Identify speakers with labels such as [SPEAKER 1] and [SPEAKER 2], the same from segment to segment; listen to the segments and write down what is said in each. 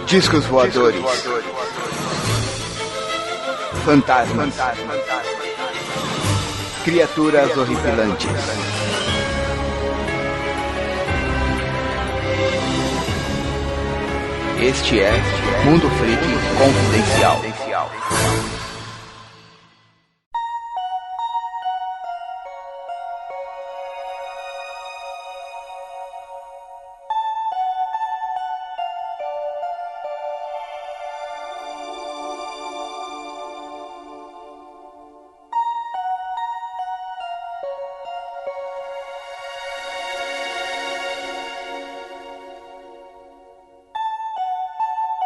[SPEAKER 1] Discos voadores. Fantasmas. Criaturas horripilantes. Este é Mundo Freak Confidencial.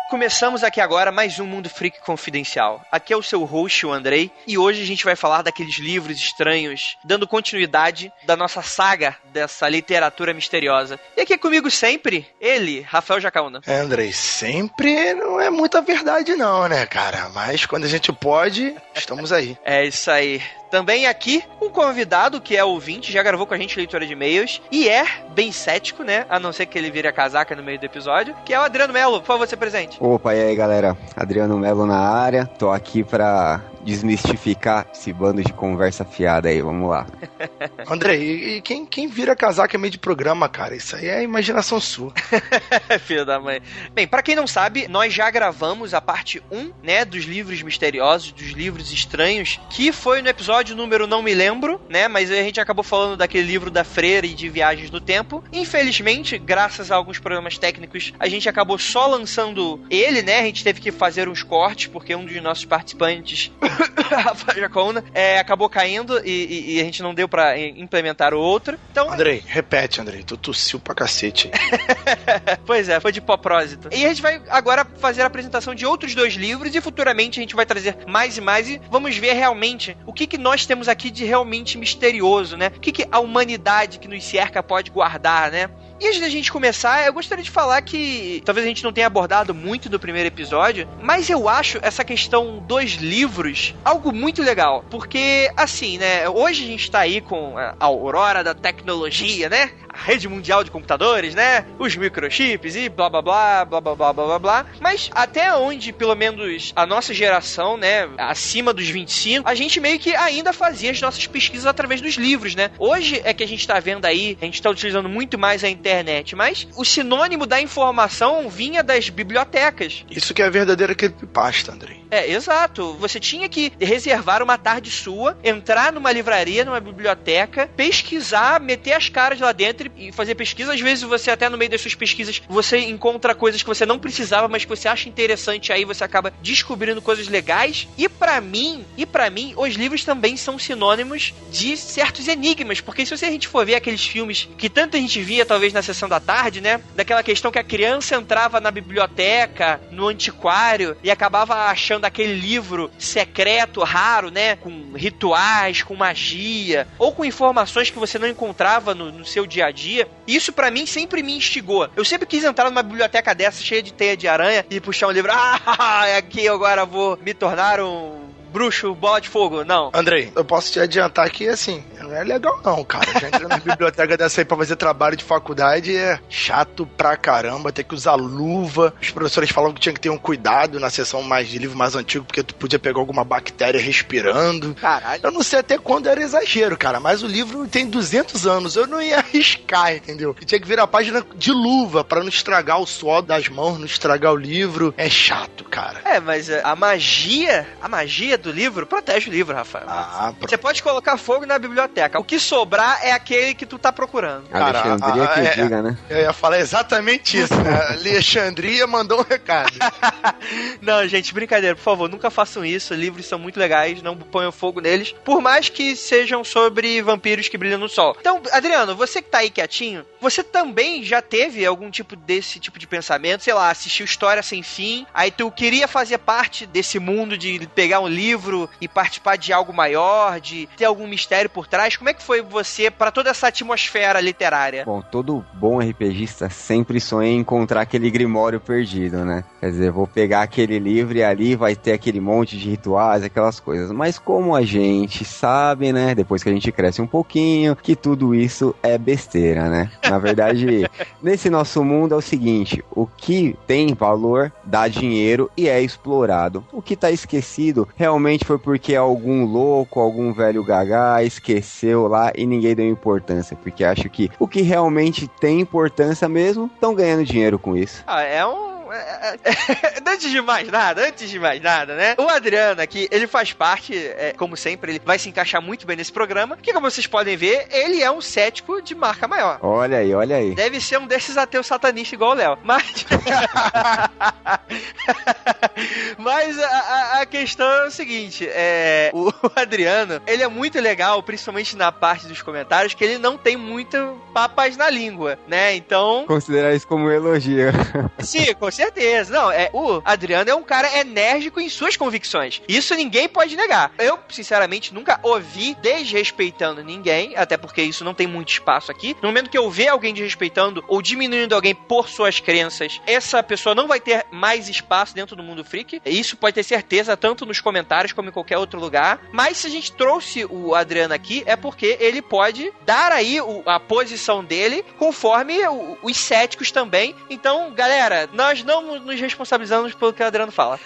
[SPEAKER 2] Começamos aqui agora mais um Mundo Freak Confidencial. Aqui é o seu host, o Andrei, e hoje a gente vai falar daqueles livros estranhos, dando continuidade da nossa saga dessa literatura misteriosa. E aqui comigo sempre, ele, Rafael Jacaúna.
[SPEAKER 3] Andrei, sempre não é muita verdade não, né, cara? Mas quando a gente pode, estamos aí.
[SPEAKER 2] É isso aí. Também aqui, um convidado que é ouvinte, já gravou com a gente leitura de e-mails, e é bem cético, né? A não ser que ele vire a casaca no meio do episódio, que é o Adriano Melo. Por favor, você presente.
[SPEAKER 4] Opa, e aí, galera? Adriano Melo na área. Tô aqui pra desmistificar esse bando de conversa fiada aí, vamos lá.
[SPEAKER 3] Andrei, e quem vira casaca é meio de programa, cara? Isso aí é imaginação sua.
[SPEAKER 2] Filho da mãe. Bem, pra quem não sabe, nós já gravamos a parte 1, né, dos livros misteriosos, dos livros estranhos, que foi no episódio número não me lembro, né, mas a gente acabou falando daquele livro da freira e de viagens no tempo. Infelizmente, graças a alguns problemas técnicos, a gente acabou só lançando ele, né, a gente teve que fazer uns cortes, porque um dos nossos participantes Rafael Jacaúna acabou caindo e a gente não deu pra implementar o outro. Então,
[SPEAKER 3] Andrei, repete, Andrei, tu tossiu pra cacete.
[SPEAKER 2] Pois é, foi de hipoprósito. E a gente vai agora fazer a apresentação de outros dois livros e futuramente a gente vai trazer mais e mais e vamos ver realmente o que nós temos aqui de realmente misterioso, né? O que a humanidade que nos cerca pode guardar, né? E antes da gente começar, eu gostaria de falar que talvez a gente não tenha abordado muito no primeiro episódio, mas eu acho essa questão dos livros algo muito legal, porque assim, né, hoje a gente tá aí com a aurora da tecnologia, né, a rede mundial de computadores, né, os microchips e blá blá blá, blá blá blá blá blá blá, mas até onde, pelo menos a nossa geração, né, acima dos 25, a gente meio que ainda fazia as nossas pesquisas através dos livros, né. Hoje é que a gente tá vendo aí, a gente tá utilizando muito mais a internet, mas o sinônimo da informação vinha das bibliotecas.
[SPEAKER 3] Isso que é a verdadeira creepypasta, Andrei.
[SPEAKER 2] É, exato. Você tinha que reservar uma tarde sua, entrar numa livraria, numa biblioteca, pesquisar, meter as caras lá dentro e fazer pesquisa. Às vezes você até no meio das suas pesquisas, você encontra coisas que você não precisava, mas que você acha interessante, aí você acaba descobrindo coisas legais. E pra mim, os livros também são sinônimos de certos enigmas, porque se a gente for ver aqueles filmes que tanta gente via, talvez na sessão da tarde, né, daquela questão que a criança entrava na biblioteca, no antiquário, e acabava achando aquele livro secreto, raro, né, com rituais, com magia, ou com informações que você não encontrava no seu dia a dia. Isso pra mim sempre me instigou. Eu sempre quis entrar numa biblioteca dessa, cheia de teia de aranha, e puxar um livro, aqui eu agora vou me tornar um bruxo, bola de fogo, não.
[SPEAKER 3] Andrei, eu posso te adiantar que, assim, não é legal não, cara. Já entrando na biblioteca dessa aí pra fazer trabalho de faculdade é chato pra caramba, ter que usar luva. Os professores falavam que tinha que ter um cuidado na sessão mais de livro mais antigo, porque tu podia pegar alguma bactéria respirando.
[SPEAKER 2] Caralho.
[SPEAKER 3] Eu não sei até quando era exagero, cara, mas o livro tem 200 anos, eu não ia arriscar, entendeu? Eu tinha que virar a página de luva pra não estragar o suor das mãos, não estragar o livro. É chato, cara.
[SPEAKER 2] É, mas a magia do livro protege o livro, Rafael. Você pode colocar fogo na biblioteca. O que sobrar é aquele que tu tá procurando.
[SPEAKER 4] Alexandria que diga, né?
[SPEAKER 3] Eu ia falar exatamente isso, né? Alexandria mandou um recado.
[SPEAKER 2] Não, gente, brincadeira, por favor, nunca façam isso. Livros são muito legais, não ponham fogo neles, por mais que sejam sobre vampiros que brilham no sol. Então, Adriano, você que tá aí quietinho, você também já teve algum tipo desse tipo de pensamento? Sei lá, assistiu História Sem Fim, aí tu queria fazer parte desse mundo de pegar um livro livro e participar de algo maior, de ter algum mistério por trás? Como é que foi você para toda essa atmosfera literária?
[SPEAKER 4] Bom, todo bom RPGista sempre sonha em encontrar aquele grimório perdido, né? Quer dizer, vou pegar aquele livro e ali vai ter aquele monte de rituais, aquelas coisas. Mas como a gente sabe, né, depois que a gente cresce um pouquinho, que tudo isso é besteira, né? Na verdade, nesse nosso mundo é o seguinte, o que tem valor dá dinheiro e é explorado. O que tá esquecido realmente foi porque algum louco, algum velho gagá esqueceu lá e ninguém deu importância, porque acho que o que realmente tem importância mesmo, estão ganhando dinheiro com isso.
[SPEAKER 2] Antes de mais nada, né? O Adriano aqui, ele faz parte, como sempre, ele vai se encaixar muito bem nesse programa, que como vocês podem ver, ele é um cético de marca maior.
[SPEAKER 4] Olha aí.
[SPEAKER 2] Deve ser um desses ateus satanistas igual o Léo. Mas a questão é o seguinte, o Adriano, ele é muito legal, principalmente na parte dos comentários, que ele não tem muito papas na língua, né? Então...
[SPEAKER 4] Considerar isso como um elogio.
[SPEAKER 2] Sim, com certeza. Não, o Adriano é um cara enérgico em suas convicções. Isso ninguém pode negar. Eu, sinceramente, nunca ouvi desrespeitando ninguém, até porque isso não tem muito espaço aqui. No momento que eu ver alguém desrespeitando ou diminuindo alguém por suas crenças, essa pessoa não vai ter mais espaço dentro do mundo freak. Isso pode ter certeza, tanto nos comentários como em qualquer outro lugar. Mas se a gente trouxe o Adriano aqui, é porque ele pode dar aí a posição dele conforme os céticos também. Então, galera, nós não nos responsabilizamos pelo que o Adriano fala.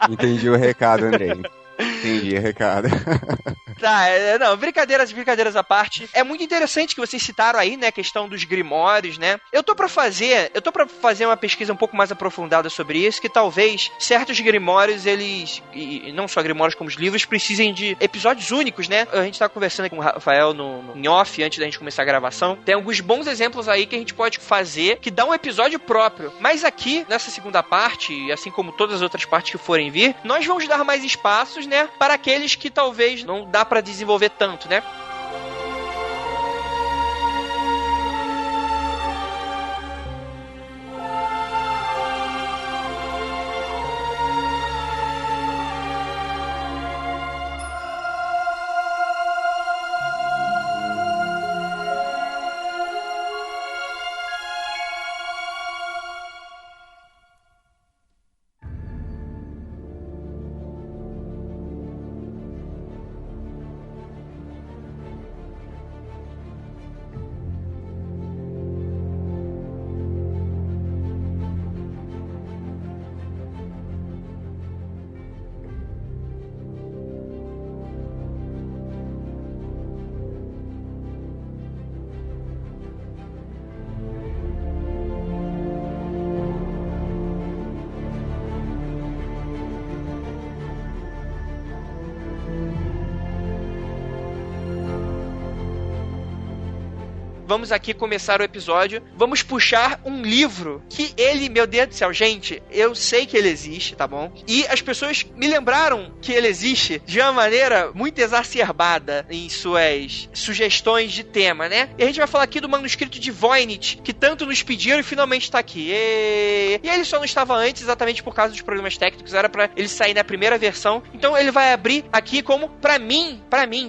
[SPEAKER 4] Entendi o recado, Andrei. Entendi o recado.
[SPEAKER 2] Tá, não, brincadeiras à parte. É muito interessante que vocês citaram aí, né, a questão dos grimórios, né? Eu tô pra fazer uma pesquisa um pouco mais aprofundada sobre isso, que talvez certos grimórios, eles, e não só grimórios como os livros, precisem de episódios únicos, né? A gente tá conversando aqui com o Rafael em off, antes da gente começar a gravação. Tem alguns bons exemplos aí que a gente pode fazer, que dá um episódio próprio. Mas aqui, nessa segunda parte, assim como todas as outras partes que forem vir, nós vamos dar mais espaços, né, para aqueles que talvez não dá pra desenvolver tanto, né? Vamos aqui começar o episódio. Vamos puxar um livro que ele, meu Deus do céu, gente, eu sei que ele existe, tá bom? E as pessoas me lembraram que ele existe de uma maneira muito exacerbada em suas sugestões de tema, né? E a gente vai falar aqui do manuscrito de Voynich, que tanto nos pediram e finalmente tá aqui. E ele só não estava antes exatamente por causa dos problemas técnicos, era pra ele sair na primeira versão. Então ele vai abrir aqui como, pra mim,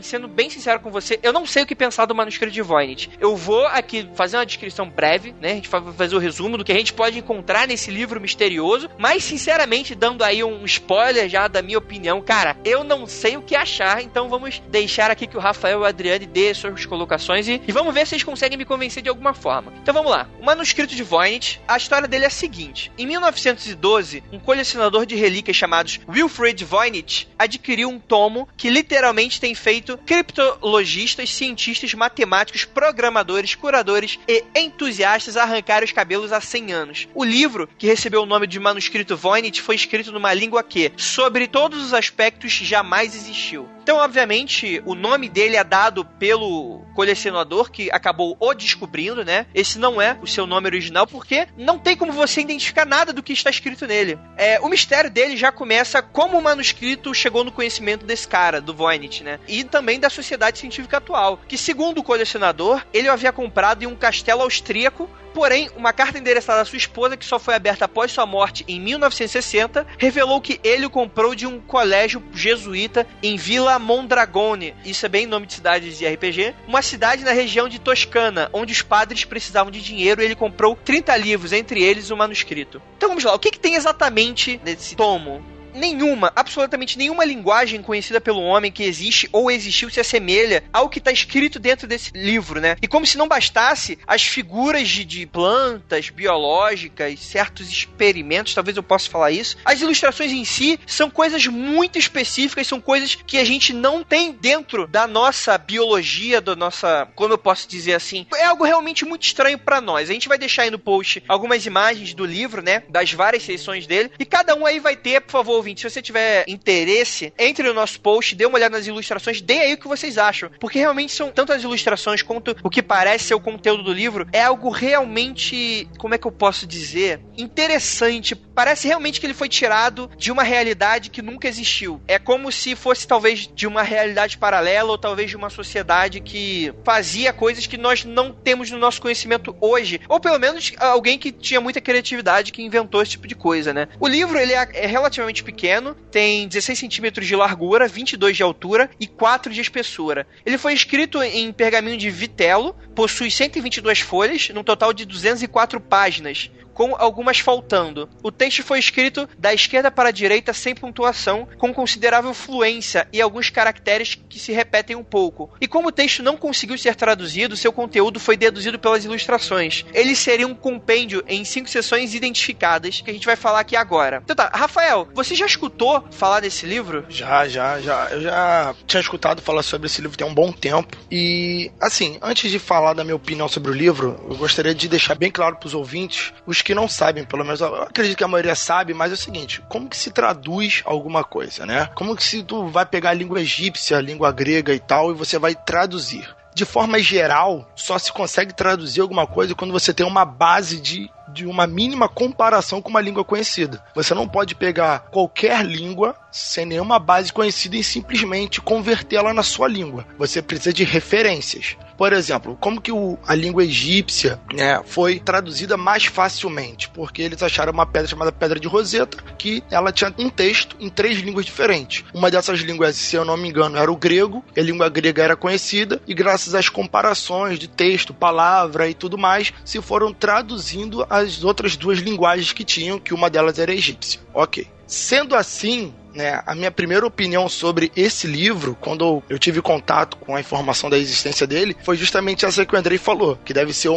[SPEAKER 2] sendo bem sincero com você, eu não sei o que pensar do manuscrito de Voynich. Eu vou aqui fazer uma descrição breve, né? A gente vai fazer o resumo do que a gente pode encontrar nesse livro misterioso, mas sinceramente, dando aí um spoiler já da minha opinião, cara, eu não sei o que achar, então vamos deixar aqui que o Rafael e o Adriane dê suas colocações e vamos ver se eles conseguem me convencer de alguma forma. Então vamos lá. O manuscrito de Voynich, a história dele é a seguinte. Em 1912, um colecionador de relíquias chamado Wilfrid Voynich adquiriu um tomo que literalmente tem feito criptologistas, cientistas, matemáticos, programadores, curadores e entusiastas arrancarem os cabelos há 100 anos. O livro, que recebeu o nome de manuscrito Voynich, foi escrito numa língua que, sobre todos os aspectos, jamais existiu. Então, obviamente, o nome dele é dado pelo colecionador que acabou o descobrindo, né? Esse não é o seu nome original, porque não tem como você identificar nada do que está escrito nele. O mistério dele já começa como o manuscrito chegou no conhecimento desse cara, do Voynich, né? E também da sociedade científica atual, que, segundo o colecionador, ele obviamente havia comprado em um castelo austríaco. Porém, uma carta endereçada à sua esposa, que só foi aberta após sua morte em 1960, revelou que ele o comprou de um colégio jesuíta em Villa Mondragone, isso é bem nome de cidades de RPG, uma cidade na região de Toscana, onde os padres precisavam de dinheiro e ele comprou 30 livros, entre eles o manuscrito. Então vamos lá, o que tem exatamente nesse tomo? Nenhuma, absolutamente nenhuma linguagem conhecida pelo homem que existe ou existiu se assemelha ao que está escrito dentro desse livro, né? E como se não bastasse, as figuras de plantas biológicas, certos experimentos, talvez eu possa falar isso, as ilustrações em si são coisas muito específicas, são coisas que a gente não tem dentro da nossa biologia, da nossa, como eu posso dizer assim, é algo realmente muito estranho para nós. A gente vai deixar aí no post algumas imagens do livro, né? Das várias seções dele, e cada um aí vai ter, por favor, ouvinte, se você tiver interesse, entre no nosso post, dê uma olhada nas ilustrações, dê aí o que vocês acham, porque realmente são tanto as ilustrações quanto o que parece ser o conteúdo do livro, é algo realmente, como é que eu posso dizer, interessante. Parece realmente que ele foi tirado de uma realidade que nunca existiu. É como se fosse talvez de uma realidade paralela ou talvez de uma sociedade que fazia coisas que nós não temos no nosso conhecimento hoje, ou pelo menos alguém que tinha muita criatividade que inventou esse tipo de coisa, né? O livro, ele é relativamente pequeno, tem 16 centímetros de largura, 22 de altura e 4 de espessura. Ele foi escrito em pergaminho de vitelo, possui 122 folhas, num total de 204 páginas, com algumas faltando. O texto foi escrito da esquerda para a direita sem pontuação, com considerável fluência e alguns caracteres que se repetem um pouco. E como o texto não conseguiu ser traduzido, seu conteúdo foi deduzido pelas ilustrações. Ele seria um compêndio em 5 seções identificadas, que a gente vai falar aqui agora. Então tá, Rafael, você já escutou falar desse livro?
[SPEAKER 3] Já. Eu já tinha escutado falar sobre esse livro tem um bom tempo. E, assim, antes de falar da minha opinião sobre o livro, eu gostaria de deixar bem claro para os ouvintes, os que não sabem, pelo menos eu acredito que a maioria sabe, mas é o seguinte, como que se traduz alguma coisa, né? Como que se tu vai pegar a língua egípcia, a língua grega e tal, e você vai traduzir? De forma geral, só se consegue traduzir alguma coisa quando você tem uma base de uma mínima comparação com uma língua conhecida. Você não pode pegar qualquer língua sem nenhuma base conhecida e simplesmente convertê-la na sua língua. Você precisa de referências. Por exemplo, como que a língua egípcia, né, foi traduzida mais facilmente? Porque eles acharam uma pedra chamada Pedra de Roseta, que ela tinha um texto em 3 línguas diferentes. Uma dessas línguas, se eu não me engano, era o grego, a língua grega era conhecida, e graças às comparações de texto, palavra e tudo mais, se foram traduzindo as outras 2 linguagens que tinham, que uma delas era egípcia. Ok. Sendo assim, né, a minha primeira opinião sobre esse livro, quando eu tive contato com a informação da existência dele, foi justamente essa que o Andrei falou, que deve ser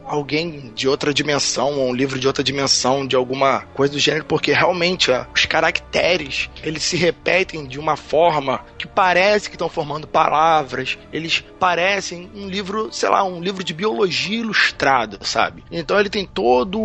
[SPEAKER 3] alguém de outra dimensão, ou um livro de outra dimensão, de alguma coisa do gênero, porque realmente os caracteres, eles se repetem de uma forma que parece que estão formando palavras, eles parecem um livro, sei lá, um livro de biologia ilustrado, sabe? Então ele tem todo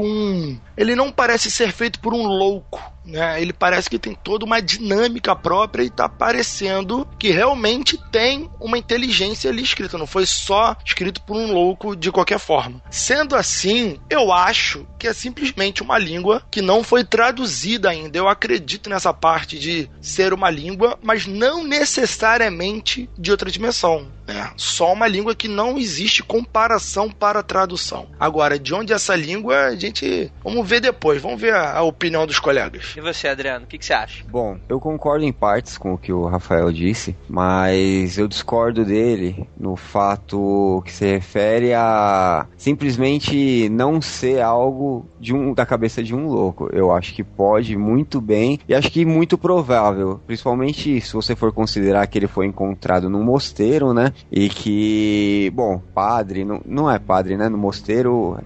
[SPEAKER 3] ele não parece ser feito por um louco, né? Ele parece que tem toda uma dinâmica própria e tá parecendo que realmente tem uma inteligência ali escrita, não foi só escrito por um louco de qualquer forma. Sendo assim, eu acho que é simplesmente uma língua que não foi traduzida ainda. Eu acredito nessa parte de ser uma língua, mas não necessariamente de outra dimensão, né? Só uma língua que não existe comparação para tradução. Agora, de onde essa língua, a gente... Vamos ver depois, vamos ver a opinião dos colegas.
[SPEAKER 2] E você, Adriano, o que você acha?
[SPEAKER 4] Bom, eu concordo em partes com o que o Rafael disse, mas eu discordo dele no fato que se refere a simplesmente não ser algo da cabeça de um louco. Eu acho que pode muito bem, e acho que muito provável, principalmente se você for considerar que ele foi encontrado num mosteiro, né, e que, bom, padre, não é padre, né, no mosteiro,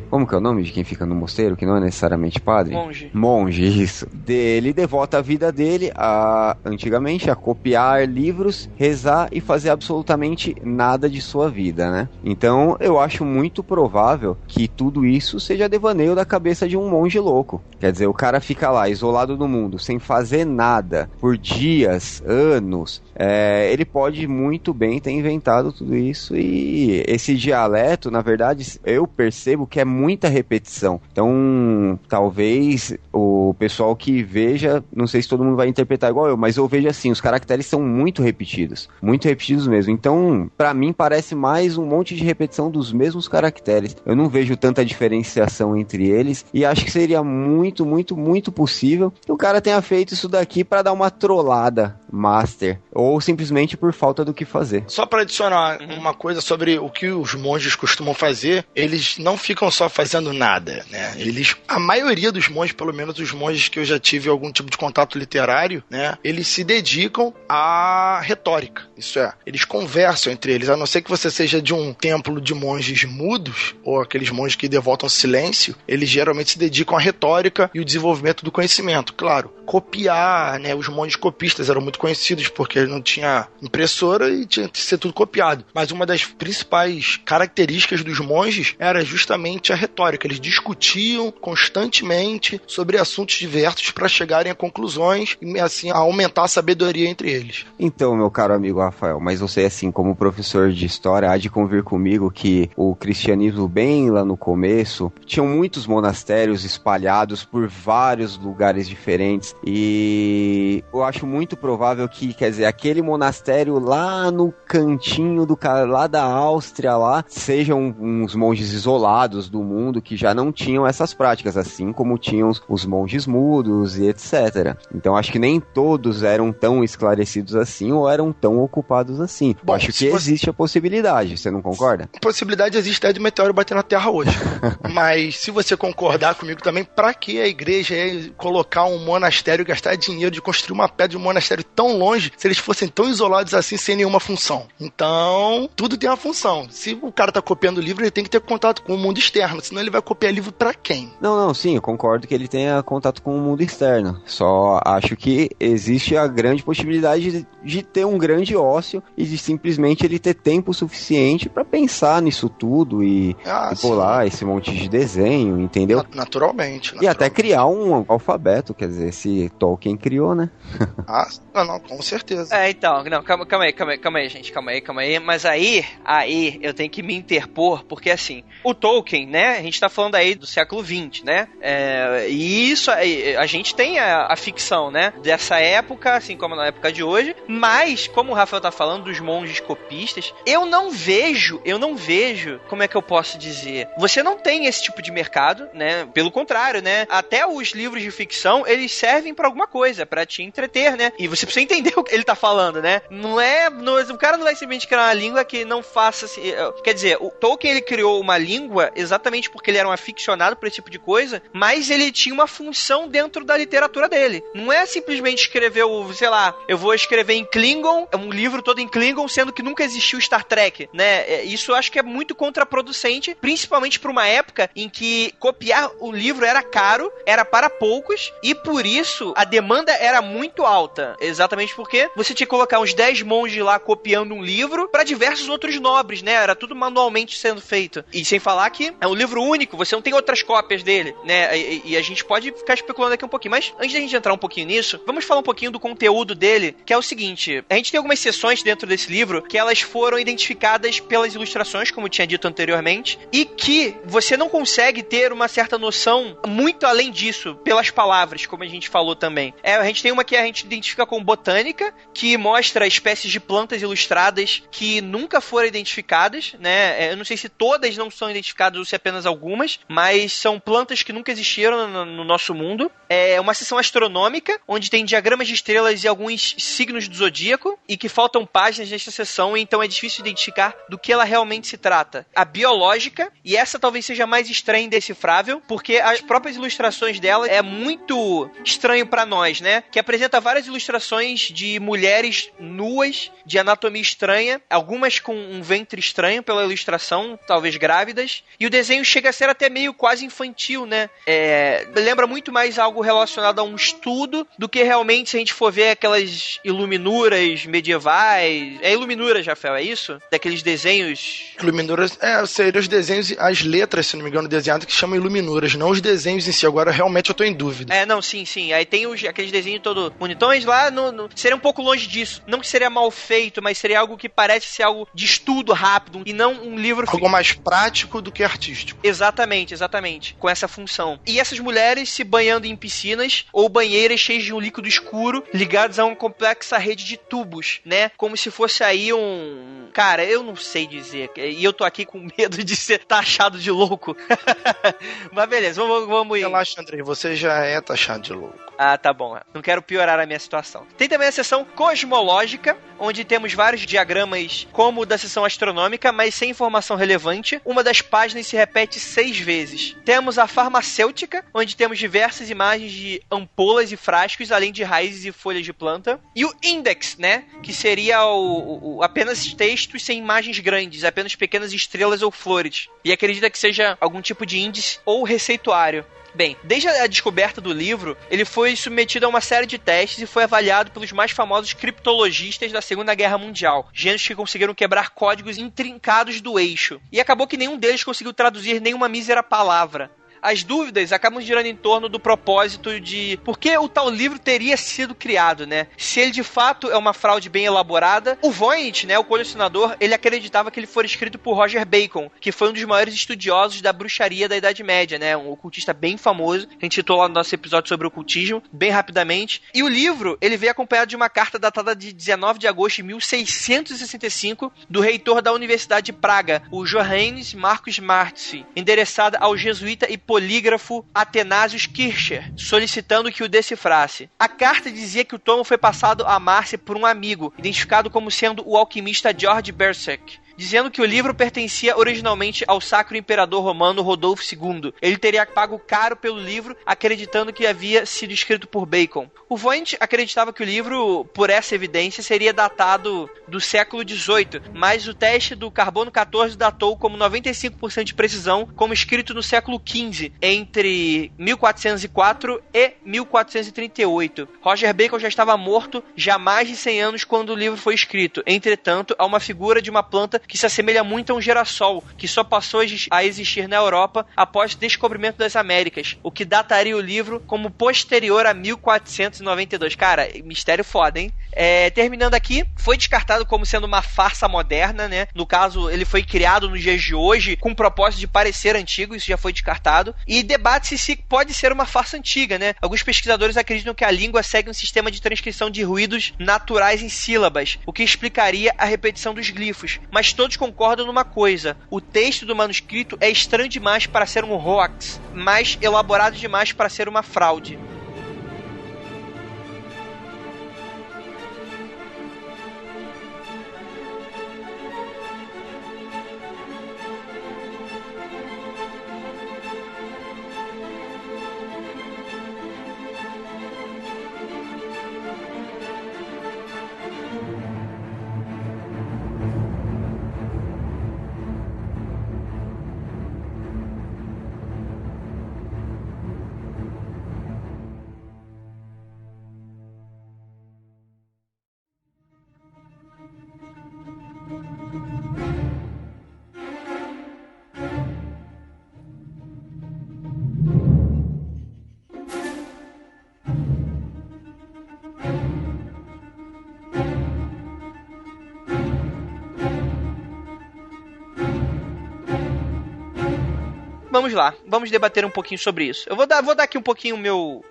[SPEAKER 4] como que é o nome de quem fica no mosteiro, que não é necessariamente padre? Monge, isso. Ele devota a vida dele antigamente a copiar livros, rezar e fazer absolutamente nada de sua vida, né? Então eu acho muito provável que tudo isso seja devaneio da cabeça de um monge louco. Quer dizer, o cara fica lá isolado do mundo, sem fazer nada, por dias, anos. Ele pode muito bem ter inventado tudo isso, e esse dialeto, na verdade, eu percebo que é muita repetição. Então, talvez o pessoal que veja, não sei se todo mundo vai interpretar igual eu, mas eu vejo assim, os caracteres são muito repetidos mesmo. Então, pra mim, parece mais um monte de repetição dos mesmos caracteres. Eu não vejo tanta diferenciação entre eles e acho que seria muito, muito, muito possível que o cara tenha feito isso daqui pra dar uma trollada master, ou simplesmente por falta do que fazer.
[SPEAKER 3] Só pra adicionar uma coisa sobre o que os monges costumam fazer, eles não ficam só fazendo nada, né? A maioria dos monges, pelo menos os monges que eu já tive algum tipo de contato literário, né? Eles se dedicam à retórica. Isso é, eles conversam entre eles, a não ser que você seja de um templo de monges mudos, ou aqueles monges que devotam silêncio, eles geralmente se dedicam à retórica e o desenvolvimento do conhecimento. Claro, copiar, né? Os monges copistas eram muito conhecidos porque não tinha impressora e tinha que ser tudo copiado. Mas uma das principais características dos monges era justamente a retórica. Eles discutiam constantemente sobre assuntos diversos para chegarem a conclusões e assim a aumentar a sabedoria entre eles.
[SPEAKER 4] Então, meu caro amigo Rafael, mas você, assim, como professor de história, há de convir comigo que o cristianismo, bem lá no começo, tinham muitos monastérios espalhados por vários lugares diferentes e eu acho muito provável que, quer dizer, aquele monastério lá no cantinho lá da Áustria lá, sejam uns monges isolados do mundo que já não tinham essas práticas, assim como tinham os monges mudos e etc. Então acho que nem todos eram tão esclarecidos assim ou eram tão ocupados assim. Bom, acho que existe a possibilidade, você não concorda?
[SPEAKER 3] A possibilidade existe de meteoro bater na Terra hoje. Mas se você concordar comigo também, pra que a igreja ia colocar um monastério e gastar dinheiro de construir uma pedra de um monastério tão longe, se eles fossem tão isolados assim, sem nenhuma função? Então, tudo tem uma função. Se o cara tá copiando o livro, ele tem que ter contato com o mundo externo, senão ele vai copiar livro pra quem?
[SPEAKER 4] Não, sim, eu concordo que ele tenha contato com o mundo externo. Só acho que existe a grande possibilidade de ter um grande ócio e de simplesmente ele ter tempo suficiente pra pensar nisso tudo e pular esse monte de desenho, entendeu?
[SPEAKER 3] Naturalmente.
[SPEAKER 4] E até criar um alfabeto, quer dizer, se Tolkien criou, né?
[SPEAKER 3] Não, com certeza.
[SPEAKER 2] Então, não, calma aí, gente, calma aí, mas aí eu tenho que me interpor, porque assim, o Tolkien, né, a gente tá falando aí do século XX, né, e isso, a gente tem a ficção, né, dessa época, assim como na época de hoje, mas, como o Rafael tá falando dos monges copistas, eu não vejo, como é que eu posso dizer, você não tem esse tipo de mercado, né, pelo contrário, né, até os livros de ficção, eles servem pra alguma coisa, pra te entreter, né, e você precisa entender o que ele tá falando, né, o cara não vai simplesmente criar uma língua que não faça, quer dizer, o Tolkien, ele criou uma língua exatamente porque ele era um aficionado por esse tipo de coisa, mas ele tinha uma função dentro da literatura dele, não é simplesmente escrever eu vou escrever em Klingon, um livro todo em Klingon, sendo que nunca existiu Star Trek, né, isso eu acho que é muito contraproducente, principalmente pra uma época em que copiar o livro era caro, era para poucos, e por isso a demanda era muito alta, exatamente porque você tinha que colocar uns 10 monges lá copiando um livro para diversos outros nobres, né, era tudo manualmente sendo feito, e sem falar que é um livro único, você não tem outras cópias dele, né, e a gente pode ficar especulando aqui um pouquinho, mas antes da gente entrar um pouquinho nisso, vamos falar um pouquinho do conteúdo dele, que é o seguinte, a gente tem algumas seções dentro desse livro que elas foram identificadas pelas ilustrações, como eu tinha dito anteriormente, e que você não consegue ter uma certa noção muito além disso, pelas palavras, como a gente falou também. A gente tem uma que a gente identifica como botânica, que mostra espécies de plantas ilustradas que nunca foram identificadas, né? Eu não sei se todas não são identificadas ou se apenas algumas, mas são plantas que nunca existiram no nosso mundo. É uma seção astronômica, onde tem diagramas de estrelas e alguns signos do zodíaco, e que faltam páginas nesta seção, então é difícil identificar do que ela realmente se trata. A biológica, e essa talvez seja mais estranha e indecifrável, porque as próprias ilustrações dela é muito estranho pra nós, né? Que apresenta várias ilustrações de mulheres nuas, de anatomia estranha, algumas com um ventre estranho pela ilustração, talvez grávidas, e o desenho chega a ser até meio quase infantil, né? Lembra muito mais algo relacionado a um estudo do que realmente, se a gente for ver aquelas iluminuras medievais. É iluminuras, Rafael, é isso? Daqueles desenhos...
[SPEAKER 3] Iluminuras, seriam os desenhos, as letras, se não me engano, desenhadas que chamam iluminuras, não os desenhos em si. Agora, realmente, eu tô em dúvida.
[SPEAKER 2] Sim. Aí tem aqueles desenhos todo bonitões lá, seria um pouco longe disso. Não que seria mal feito, mas seria algo que parece ser algo de estudo rápido, e não um livro...
[SPEAKER 3] Algo mais prático do que artístico.
[SPEAKER 2] Exatamente, com essa função. E essas mulheres se banham banhando em piscinas ou banheiras cheias de um líquido escuro ligados a uma complexa rede de tubos, né? Como se fosse aí um... Cara, eu não sei dizer. E eu tô aqui com medo de ser taxado de louco. Mas beleza, vamos ir.
[SPEAKER 3] Relaxa, Andrei, você já é taxado de louco.
[SPEAKER 2] Ah, tá bom. Não quero piorar a minha situação. Tem também a seção cosmológica, onde temos vários diagramas como o da seção astronômica, mas sem informação relevante. Uma das páginas se repete 6 vezes. Temos a farmacêutica, onde temos diversas imagens de ampolas e frascos, além de raízes e folhas de planta. E o index, né? Que seria apenas textos sem imagens grandes, apenas pequenas estrelas ou flores. E acredita que seja algum tipo de índice ou receituário. Bem, desde a descoberta do livro, ele foi submetido a uma série de testes e foi avaliado pelos mais famosos criptologistas da Segunda Guerra Mundial, gênios que conseguiram quebrar códigos intrincados do eixo. E acabou que nenhum deles conseguiu traduzir nenhuma mísera palavra. As dúvidas acabam girando em torno do propósito de por que o tal livro teria sido criado, né? Se ele de fato é uma fraude bem elaborada. O Voynich, né, o colecionador, ele acreditava que ele foi escrito por Roger Bacon, que foi um dos maiores estudiosos da bruxaria da Idade Média, né? Um ocultista bem famoso. A gente citou lá no nosso episódio sobre ocultismo, bem rapidamente. E o livro, ele veio acompanhado de uma carta datada de 19 de agosto de 1665 do reitor da Universidade de Praga, o Johannes Marcus Marci, endereçada ao jesuíta e polígrafo Athanasius Kircher, solicitando que o decifrasse. A carta dizia que o tomo foi passado a Marci por um amigo, identificado como sendo o alquimista George Berserk, dizendo que o livro pertencia originalmente ao Sacro Imperador Romano Rodolfo II. Ele teria pago caro pelo livro, acreditando que havia sido escrito por Bacon. O Voynich acreditava que o livro, por essa evidência, seria datado do século XVIII, mas o teste do carbono 14 datou como 95% de precisão como escrito no século XV, entre 1404 e 1438. Roger Bacon já estava morto já há mais de 100 anos quando o livro foi escrito. Entretanto, há uma figura de uma planta que se assemelha muito a um girassol, que só passou a existir na Europa após o descobrimento das Américas, o que dataria o livro como posterior a 1492. Cara, mistério foda, hein? Terminando aqui, foi descartado como sendo uma farsa moderna, né? No caso, ele foi criado nos dias de hoje com o propósito de parecer antigo, isso já foi descartado. E debate-se se pode ser uma farsa antiga, né? Alguns pesquisadores acreditam que a língua segue um sistema de transcrição de ruídos naturais em sílabas, o que explicaria a repetição dos glifos. Mas todos concordam numa coisa: o texto do manuscrito é estranho demais para ser um hoax, mas elaborado demais para ser uma fraude. Vamos lá, vamos debater um pouquinho sobre isso. Eu vou dar aqui um pouquinho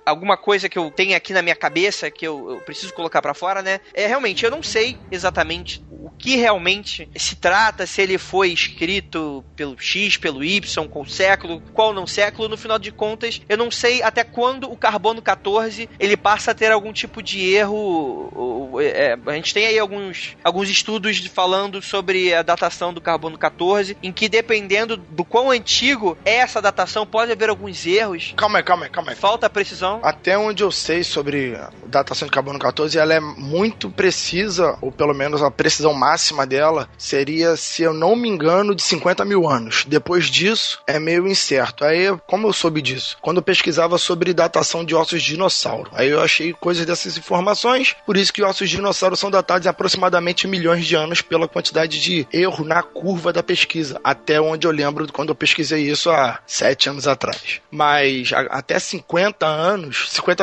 [SPEAKER 2] alguma coisa que eu tenho aqui na minha cabeça, que eu preciso colocar pra fora, né? Realmente, eu não sei exatamente o que realmente se trata, se ele foi escrito pelo X, pelo Y, qual século, qual não século. No final de contas, eu não sei até quando o carbono 14 ele passa a ter algum tipo de erro. A gente tem aí alguns estudos falando sobre a datação do carbono 14, em que dependendo do quão antigo é essa datação, pode haver alguns erros.
[SPEAKER 3] Calma aí.
[SPEAKER 2] Falta precisão.
[SPEAKER 3] Até onde eu sei sobre a datação de carbono 14, ela é muito precisa, ou pelo menos a precisão máxima dela seria, se eu não me engano, de 50 mil anos. Depois disso, é meio incerto. Aí, como eu soube disso? Quando eu pesquisava sobre datação de ossos de dinossauro. Aí eu achei coisas dessas informações, por isso que ossos ossos de dinossauro são datados em aproximadamente milhões de anos pela quantidade de erro na curva da pesquisa, até onde eu lembro quando eu pesquisei isso há 7 anos atrás. Mas até 50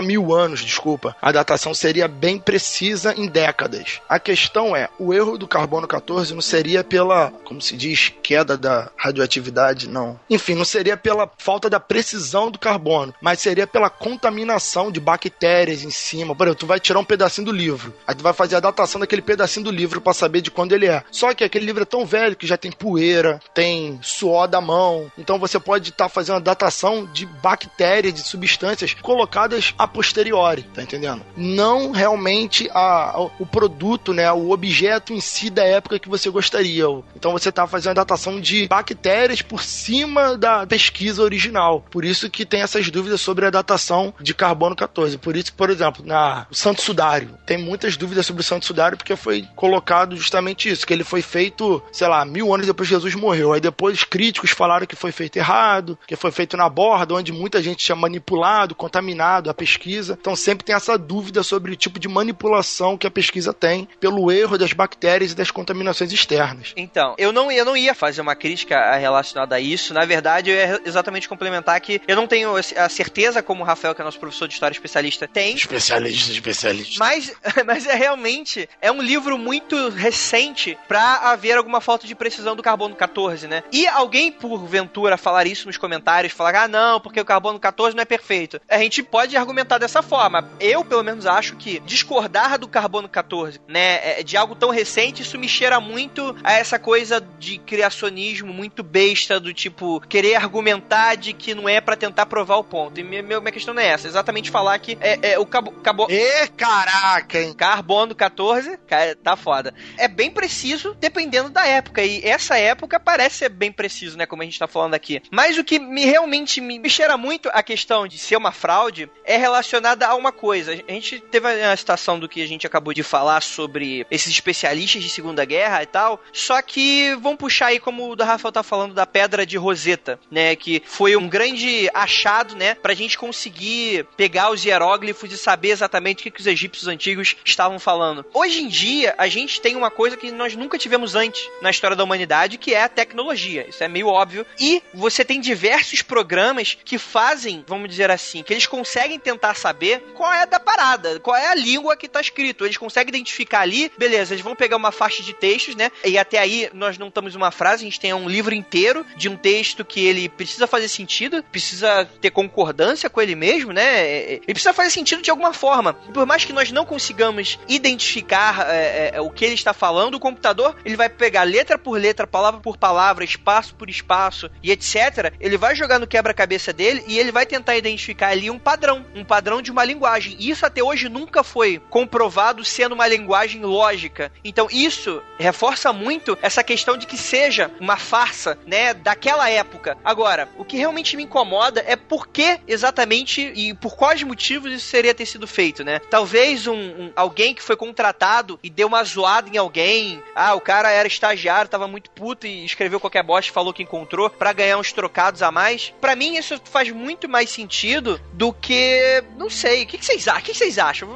[SPEAKER 3] mil anos, a datação seria bem precisa em décadas. A questão é, o erro do carbono 14 não seria pela, como se diz, queda da radioatividade, não. Enfim, não seria pela falta da precisão do carbono, mas seria pela contaminação de bactérias em cima. Por exemplo, tu vai tirar um pedacinho do livro, aí tu vai fazer a datação daquele pedacinho do livro pra saber de quando ele é. Só que aquele livro é tão velho que já tem poeira, tem suor da mão, então você pode estar fazendo a datação de bactérias, de substâncias colocadas a posteriori, tá entendendo? Não realmente o produto, né, o objeto em si da época que você gostaria. Então você tá fazendo a datação de bactérias por cima da pesquisa original. Por isso que tem essas dúvidas sobre a datação de carbono 14. Por isso, por exemplo, o Santo Sudário. Tem muitas dúvidas sobre o Santo Sudário porque foi colocado justamente isso, que ele foi feito, sei lá, 1000 anos depois que Jesus morreu. Aí depois críticos falaram que foi feito errado, que foi feito na borda, onde muita gente tinha manipulado, contaminado a pesquisa. Então sempre tem essa dúvida sobre o tipo de manipulação que a pesquisa tem pelo erro das bactérias e das contaminações externas.
[SPEAKER 2] Então, eu não ia fazer uma crítica relacionada a isso. Na verdade, eu ia exatamente complementar que eu não tenho a certeza, como o Rafael, que é nosso professor de história especialista, tem.
[SPEAKER 3] Especialista.
[SPEAKER 2] Mas realmente é um livro muito recente pra haver alguma falta de precisão do carbono 14, né? E alguém, porventura, falar isso nos comentários, falar, não, porque o carbono 14 não é perfeito. A gente pode argumentar dessa forma. Eu, pelo menos, acho que discordar do carbono 14, né, de algo tão recente, isso me cheira muito a essa coisa de criacionismo muito besta, do tipo, querer argumentar de que não é pra tentar provar o ponto. E minha questão não é essa, exatamente falar que o carbono...
[SPEAKER 3] Caraca, hein?
[SPEAKER 2] Carbono 14, tá foda. É bem preciso, dependendo da época, e essa época parece ser bem preciso, né, como a gente tá falando aqui. Mas o que realmente me cheira muito a questão de ser uma fraude é relacionada a uma coisa. A gente teve a citação do que a gente acabou de falar sobre esses especialistas de Segunda Guerra e tal, só que vamos puxar aí, como o da Rafael tá falando, da Pedra de Roseta, né, que foi um grande achado, né, pra gente conseguir pegar os hieróglifos e saber exatamente o que os egípcios antigos estavam falando. Hoje em dia, a gente tem uma coisa que nós nunca tivemos antes na história da humanidade, que é a tecnologia. Isso é meio óbvio. E você tem diversos programas que fazem, vamos dizer assim, que eles conseguem tentar saber qual é da parada, qual é a língua que tá escrito. Eles conseguem identificar ali, beleza, eles vão pegar uma faixa de textos, né, e até aí nós não estamos uma frase, a gente tem um livro inteiro de um texto que ele precisa fazer sentido, precisa ter concordância com ele mesmo, né, ele precisa fazer sentido de alguma forma. E por mais que nós não consigamos identificar o que ele está falando, o computador, ele vai pegar letra por letra, palavra por palavra, espaço por espaço e etc. Ele vai jogar no quebra-cabeça dele e ele vai tentar identificar ali um padrão de uma linguagem. E isso até hoje nunca foi comprovado sendo uma linguagem lógica. Então isso reforça muito essa questão de que seja uma farsa, né, daquela época. Agora, o que realmente me incomoda é por que exatamente e por quais motivos isso seria ter sido feito, né? Talvez alguém que foi contratado e deu uma zoada em alguém, o cara era estagiário, tava muito puto e escreveu qualquer bosta, falou que encontrou pra ganhar uns trocados a mais. Pra mim isso faz muito mais sentido do que, não sei, o que vocês acham?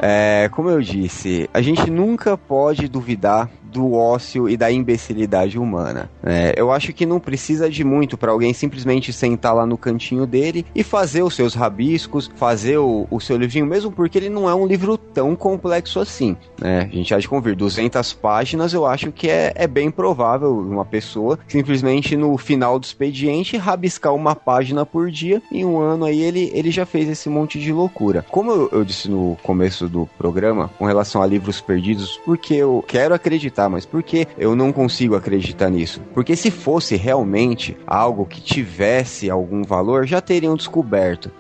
[SPEAKER 4] Como eu disse, a gente nunca pode duvidar do ócio e da imbecilidade humana. Eu acho que não precisa de muito para alguém simplesmente sentar lá no cantinho dele e fazer os seus rabiscos, fazer o seu livrinho, mesmo porque ele não é um livro tão complexo assim, né? A gente há de convir 200 páginas, eu acho que é bem provável uma pessoa simplesmente no final do expediente rabiscar uma página por dia. Em um ano aí ele já fez esse monte de loucura. Como eu disse no começo do programa, com relação a livros perdidos, porque eu quero acreditar, mas por que eu não consigo acreditar nisso? Porque se fosse realmente algo que tivesse algum valor, já teriam descoberto.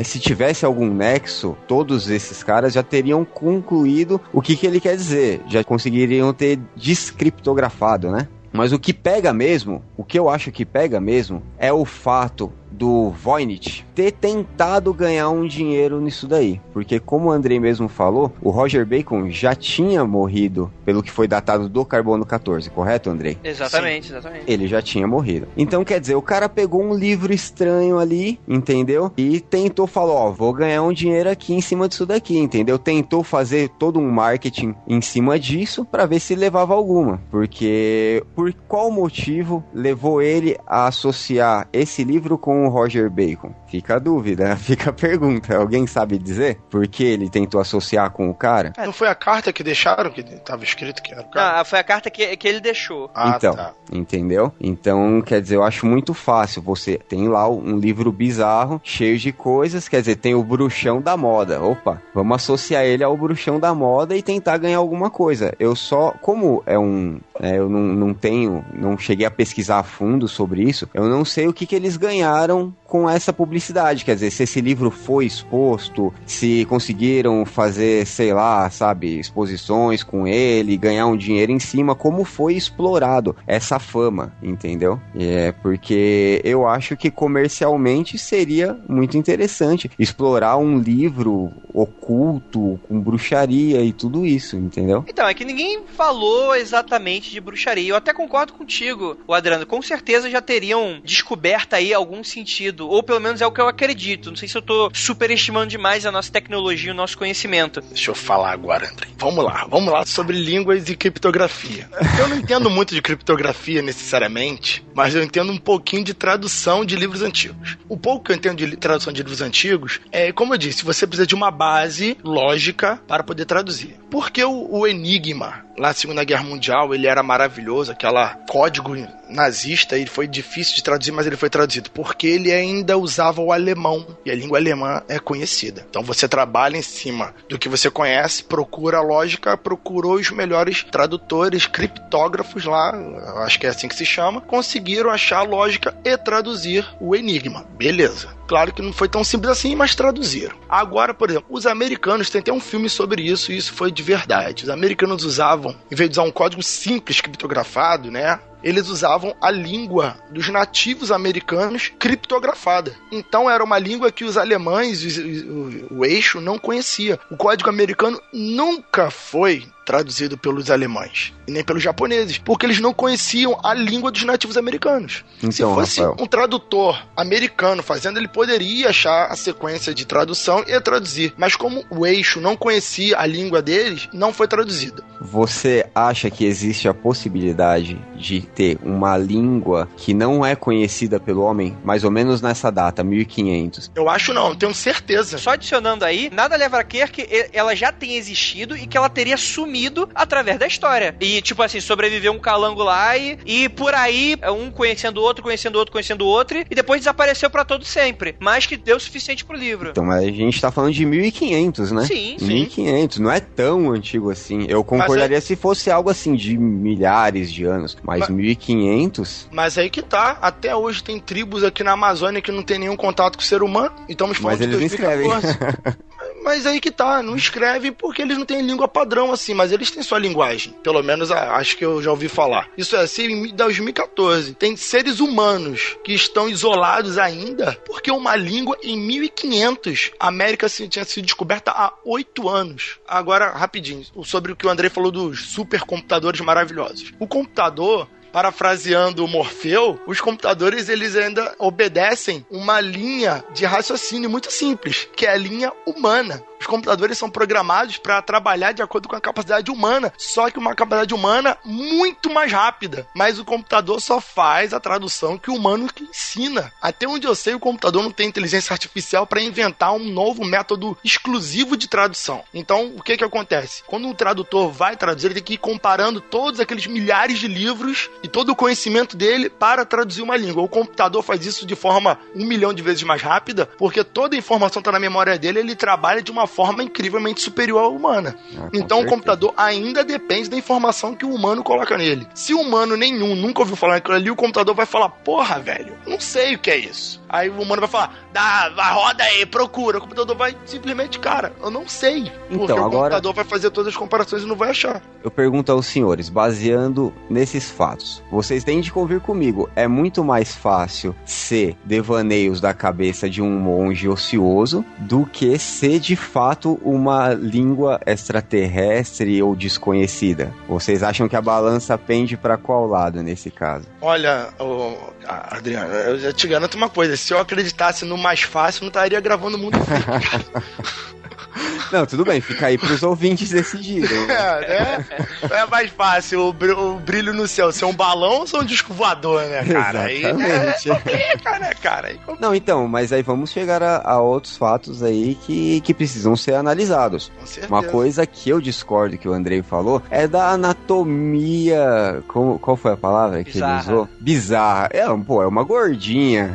[SPEAKER 4] Se tivesse algum nexo, todos esses caras já teriam concluído o que ele quer dizer, já conseguiriam ter descriptografado, né? Mas o que pega mesmo, o que eu acho que pega mesmo, é o fato do Voynich ter tentado ganhar um dinheiro nisso daí. Porque, como o Andrei mesmo falou, o Roger Bacon já tinha morrido pelo que foi datado do Carbono 14, correto, Andrei?
[SPEAKER 2] Exatamente, exatamente.
[SPEAKER 4] Ele já tinha morrido. Então, quer dizer, o cara pegou um livro estranho ali, entendeu? E tentou falar, ó, vou ganhar um dinheiro aqui em cima disso daqui, entendeu? Tentou fazer todo um marketing em cima disso pra ver se levava alguma. Porque, por qual motivo levou ele a associar esse livro com o Roger Bacon? Fica a dúvida, fica a pergunta. Alguém sabe dizer por que ele tentou associar com o cara?
[SPEAKER 3] Não foi a carta que deixaram, que tava escrito que era o cara?
[SPEAKER 2] Não, foi a carta que ele deixou.
[SPEAKER 4] Então,
[SPEAKER 3] tá.
[SPEAKER 4] Entendeu? Então, quer dizer, eu acho muito fácil. Você tem lá um livro bizarro, cheio de coisas, quer dizer, tem o bruxão da moda. Opa, vamos associar ele ao bruxão da moda e tentar ganhar alguma coisa. Eu só, como é eu não cheguei a pesquisar a fundo sobre isso, eu não sei o que eles ganharam com essa publicidade, quer dizer, se esse livro foi exposto, se conseguiram fazer, sei lá, sabe, exposições com ele, ganhar um dinheiro em cima, como foi explorado essa fama, entendeu? Porque eu acho que comercialmente seria muito interessante explorar um livro oculto, com bruxaria e tudo isso, entendeu?
[SPEAKER 2] Então, é que ninguém falou exatamente de bruxaria. Eu até concordo contigo, Adriano. Com certeza já teriam descoberto aí algum sentido, ou pelo menos é o que eu acredito. Não sei se eu tô superestimando demais a nossa tecnologia, o nosso conhecimento.
[SPEAKER 3] Deixa eu falar agora, André. Vamos lá sobre línguas e criptografia. Eu não entendo muito de criptografia necessariamente, mas eu entendo um pouquinho de tradução de livros antigos. O pouco que eu entendo de tradução de livros antigos é, como eu disse, você precisa de uma base lógica para poder traduzir. Porque o Enigma, lá na Segunda Guerra Mundial, ele era maravilhoso, aquele código nazista, ele foi difícil de traduzir, mas ele foi traduzido, porque ele ainda usava o alemão, e a língua alemã é conhecida. Então você trabalha em cima do que você conhece, procura a lógica, procurou os melhores tradutores, criptógrafos lá, acho que é assim que se chama, conseguiram achar a lógica e traduzir o Enigma. Beleza. Claro que não foi tão simples assim, mas traduziram. Agora, por exemplo, os americanos, tem até um filme sobre isso, e isso foi de verdade. Os americanos usavam, em vez de usar um código simples criptografado, né? Eles usavam a língua dos nativos americanos criptografada. Então era uma língua que os alemães, o eixo, não conhecia. O código americano nunca foi traduzido pelos alemães e nem pelos japoneses, porque eles não conheciam a língua dos nativos americanos. Então, se fosse um tradutor americano fazendo, ele poderia achar a sequência de tradução e traduzir, mas como o eixo não conhecia a língua deles, não foi traduzida.
[SPEAKER 4] Você acha que existe a possibilidade de ter uma língua que não é conhecida pelo homem, mais ou menos nessa data, 1500?
[SPEAKER 3] Eu acho não, tenho certeza.
[SPEAKER 2] Só adicionando aí, nada leva a crer que ela já tenha existido e que ela teria sumido através da história. E, tipo assim, sobreviveu um calango lá e por aí, um conhecendo o outro, e depois desapareceu pra todo sempre. Mas que deu o suficiente pro livro.
[SPEAKER 4] Então, mas a gente tá falando de 1500, né?
[SPEAKER 2] Sim.
[SPEAKER 4] 1500, não é tão antigo assim. Eu concordaria se fosse algo assim de milhares de anos, mas 1500...
[SPEAKER 3] Mas aí que tá, até hoje tem tribos aqui na Amazônia que não tem nenhum contato com o ser humano, e estamos falando
[SPEAKER 4] de 2014.
[SPEAKER 3] Mas eles não escrevem. Mas aí que tá, não escrevem porque eles não têm língua padrão assim, mas eles têm sua linguagem. Pelo menos acho que eu já ouvi falar. Isso é assim, em 2014. Tem seres humanos que estão isolados ainda porque uma língua em 1500. A América tinha sido descoberta há 8 anos. Agora, rapidinho, sobre o que o Andrei falou dos supercomputadores maravilhosos. O computador... Parafraseando o Morfeu, os computadores eles ainda obedecem uma linha de raciocínio muito simples, que é a linha humana. Os computadores são programados para trabalhar de acordo com a capacidade humana, só que uma capacidade humana muito mais rápida. Mas o computador só faz a tradução que o humano que ensina. Até onde eu sei, o computador não tem inteligência artificial para inventar um novo método exclusivo de tradução. Então, o que acontece? Quando um tradutor vai traduzir, ele tem que ir comparando todos aqueles milhares de livros e todo o conhecimento dele para traduzir uma língua. O computador faz isso de forma 1 milhão de vezes mais rápida, porque toda a informação está na memória dele, ele trabalha de uma forma incrivelmente superior à humana. Então o computador ainda depende da informação que o humano coloca nele. Se o humano nenhum nunca ouviu falar naquilo ali, o computador vai falar, porra, velho, não sei o que é isso. Aí o humano vai falar, roda aí, procura. O computador vai simplesmente, cara, eu não sei. Porque
[SPEAKER 4] Então,
[SPEAKER 3] o
[SPEAKER 4] agora
[SPEAKER 3] computador vai fazer todas as comparações e não vai achar.
[SPEAKER 4] eu pergunto aos senhores, baseando nesses fatos, vocês têm de convir comigo, é muito mais fácil ser devaneios da cabeça de um monge ocioso do que ser de fato uma língua extraterrestre ou desconhecida? Vocês acham que a balança pende para qual lado nesse caso?
[SPEAKER 3] Olha, Adriano, eu já te garanto uma coisa, se eu acreditasse no mais fácil, eu não estaria gravando o Mundo Freak.
[SPEAKER 4] Não, tudo bem, fica aí pros ouvintes decidirem.
[SPEAKER 3] É mais fácil o brilho no céu ser um balão ou ser um disco voador, né, cara?
[SPEAKER 4] Exatamente.
[SPEAKER 3] Aí complica, né, cara?
[SPEAKER 4] Não, então, mas aí vamos chegar a outros fatos aí que precisam ser analisados.
[SPEAKER 3] Com certeza.
[SPEAKER 4] Uma coisa que eu discordo que o Andrei falou é da anatomia. Qual foi a palavra que ele usou? Bizarra. É uma gordinha.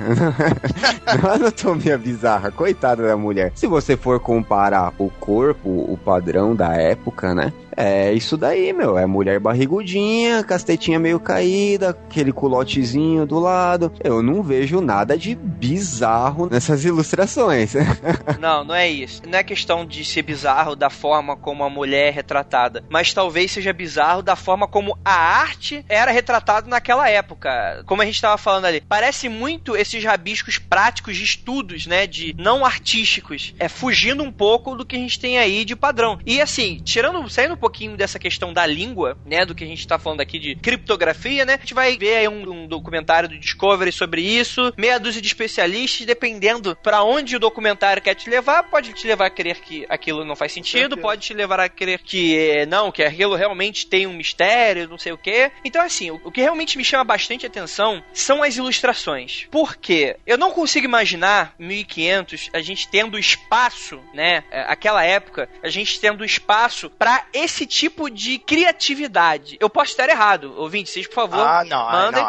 [SPEAKER 4] Não é anatomia bizarra. Coitada da mulher. Se você for comparar o corpo, o padrão da época, né? É isso daí, meu. É mulher barrigudinha, castetinha meio caída, aquele culotezinho do lado. Eu não vejo nada de bizarro nessas ilustrações.
[SPEAKER 2] Não é isso. Não é questão de ser bizarro da forma como a mulher é retratada, mas talvez seja bizarro da forma como a arte era retratada naquela época. Como a gente estava falando ali, parece muito esses rabiscos práticos de estudos, né, de não artísticos, fugindo um pouco do que a gente tem aí de padrão. E assim, saindo um pouquinho dessa questão da língua, né, do que a gente tá falando aqui de criptografia, né, a gente vai ver aí um documentário do Discovery sobre isso, meia dúzia de especialistas, dependendo pra onde o documentário quer te levar, pode te levar a crer que aquilo não faz sentido, pode te levar a crer que não, que aquilo realmente tem um mistério, não sei o quê. Então, assim, o que realmente me chama bastante atenção são as ilustrações. Por quê? Eu não consigo imaginar 1500 a gente tendo espaço, né, aquela época, a gente tendo espaço pra esse tipo de criatividade. Eu posso estar errado, ouvinte, vocês, por favor, mandem.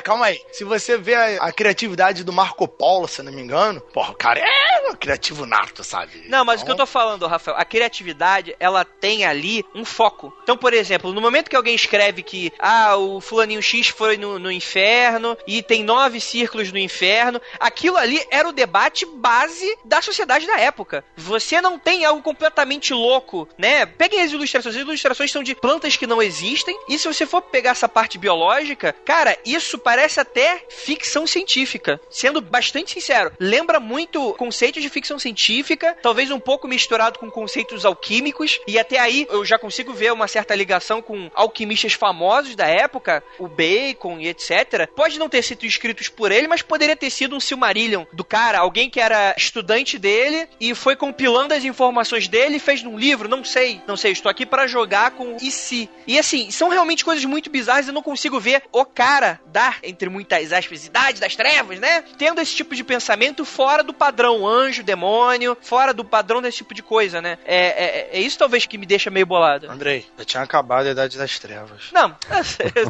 [SPEAKER 3] Calma aí. Se você vê a criatividade do Marco Polo, se eu não me engano, porra, o cara é um criativo nato, sabe?
[SPEAKER 2] Não, mas o que eu tô falando, Rafael, a criatividade, ela tem ali um foco. Então, por exemplo, no momento que alguém escreve que, o fulaninho X foi no inferno e tem 9 círculos no inferno, aquilo ali era o debate base da sociedade da época. Você não tem algo completamente louco, né? Peguem as ilustrações são de plantas que não existem, e se você for pegar essa parte biológica, cara, isso parece até ficção científica. Sendo bastante sincero, lembra muito conceitos de ficção científica, talvez um pouco misturado com conceitos alquímicos, e até aí eu já consigo ver uma certa ligação com alquimistas famosos da época, o Bacon e etc. Pode não ter sido escritos por ele, mas poderia ter sido um Silmarillion do cara, alguém que era estudante dele e foi compilando as informações dele e fez num livro, não sei, estou aqui pra jogar com e se. E assim, são realmente coisas muito bizarras, eu não consigo ver o cara da, entre muitas aspas, idade das trevas, né, tendo esse tipo de pensamento fora do padrão anjo, demônio, fora do padrão desse tipo de coisa, né. É isso talvez que me deixa meio bolado.
[SPEAKER 3] Andrei, eu tinha acabado a idade das trevas.
[SPEAKER 2] Não,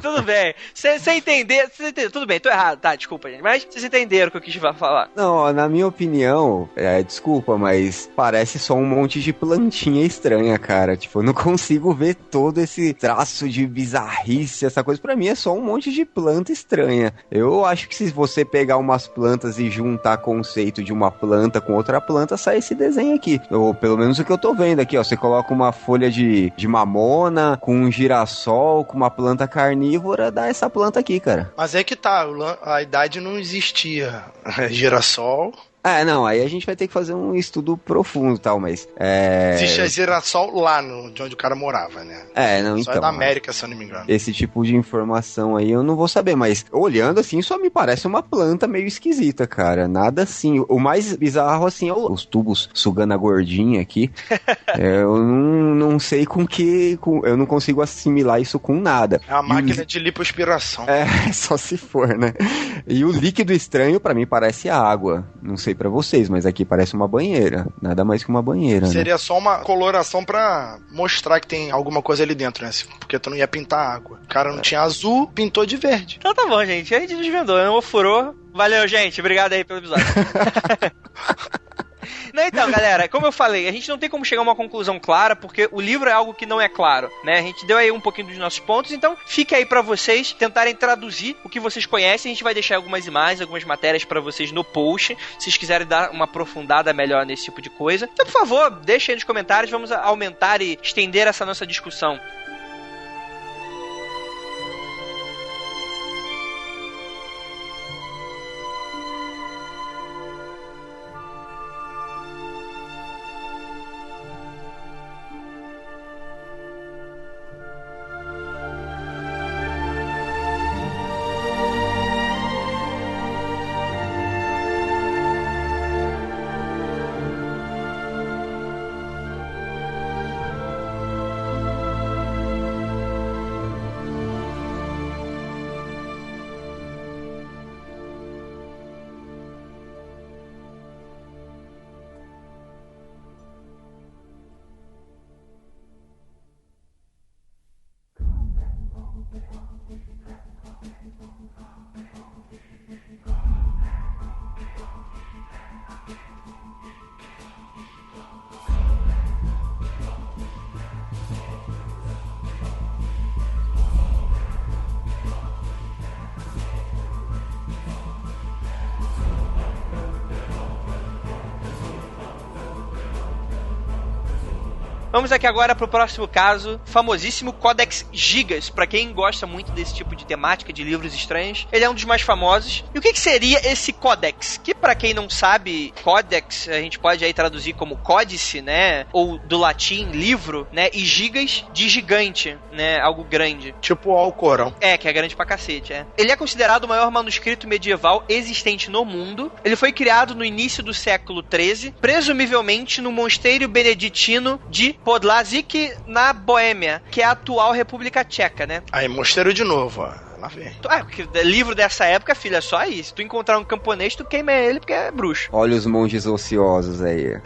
[SPEAKER 2] tudo bem. Você entender, tudo bem, tô errado, tá, desculpa, gente, mas vocês entenderam o que eu quis falar.
[SPEAKER 4] Não, na minha opinião, desculpa, mas parece só um monte de plantinha estranha, cara. Tipo, eu não consigo ver todo esse traço de bizarrice, essa coisa. Pra mim é só um monte de planta estranha. Eu acho que se você pegar umas plantas e juntar conceito de uma planta com outra planta, sai esse desenho aqui. Ou pelo menos o que eu tô vendo aqui, ó. Você coloca uma folha de mamona com um girassol, com uma planta carnívora, dá essa planta aqui, cara.
[SPEAKER 3] Mas é que tá, a idade não existia. Girassol...
[SPEAKER 4] Não, aí a gente vai ter que fazer um estudo profundo e tal, mas...
[SPEAKER 3] Existe a girassol lá de onde o cara morava, né? Só é da América, se eu não me engano.
[SPEAKER 4] Esse tipo de informação aí eu não vou saber, mas olhando assim, só me parece uma planta meio esquisita, cara. Nada assim. O mais bizarro, assim, é os tubos sugando a gordinha aqui. Eu não sei com que... eu não consigo assimilar isso com nada.
[SPEAKER 3] É a máquina de lipoaspiração.
[SPEAKER 4] Só se for, né? E o líquido estranho, pra mim, parece água. Não sei pra vocês, mas aqui parece uma banheira. Nada mais que uma banheira,
[SPEAKER 3] Seria
[SPEAKER 4] né?
[SPEAKER 3] só uma coloração pra mostrar que tem alguma coisa ali dentro, né? Porque tu não ia pintar água. O cara não tinha azul, pintou de verde.
[SPEAKER 2] Então tá bom, gente. A gente desvendou, não furou. Valeu, gente. Obrigado aí pelo episódio. Não, então, galera, como eu falei, a gente não tem como chegar a uma conclusão clara, porque o livro é algo que não é claro, né? A gente deu aí um pouquinho dos nossos pontos, então fica aí pra vocês tentarem traduzir o que vocês conhecem. A gente vai deixar algumas imagens, algumas matérias pra vocês no post, se vocês quiserem dar uma aprofundada melhor nesse tipo de coisa. Então, por favor, deixem aí nos comentários, vamos aumentar e estender essa nossa discussão. Vamos aqui agora pro próximo caso, famosíssimo Codex Gigas. Pra quem gosta muito desse tipo de temática, de livros estranhos, ele é um dos mais famosos. E o que seria esse Codex? Que pra quem não sabe, Codex, a gente pode aí traduzir como códice, né? Ou do latim, livro, né? E gigas, de gigante, né? Algo grande.
[SPEAKER 3] Tipo o Alcorão.
[SPEAKER 2] É, que é grande pra cacete, é. Ele é considerado o maior manuscrito medieval existente no mundo. Ele foi criado no início do século XIII, presumivelmente no mosteiro beneditino de Podlazik, na Boêmia, que é a atual República Tcheca, né?
[SPEAKER 3] Aí, mosteiro de novo, ó. Lá vem.
[SPEAKER 2] Porque livro dessa época, filho, é só aí. Se tu encontrar um camponês, tu queima ele porque é bruxo.
[SPEAKER 4] Olha os monges ociosos aí.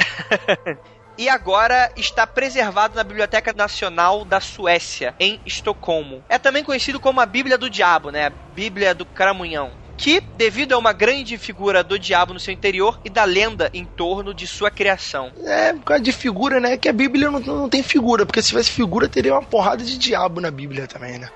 [SPEAKER 2] E agora está preservado na Biblioteca Nacional da Suécia, em Estocolmo. É também conhecido como a Bíblia do Diabo, né? A Bíblia do Cramunhão. Que, devido a uma grande figura do diabo no seu interior e da lenda em torno de sua criação.
[SPEAKER 3] É, por causa de figura, né? Que a Bíblia não tem figura, porque se tivesse figura, teria uma porrada de diabo na Bíblia também, né?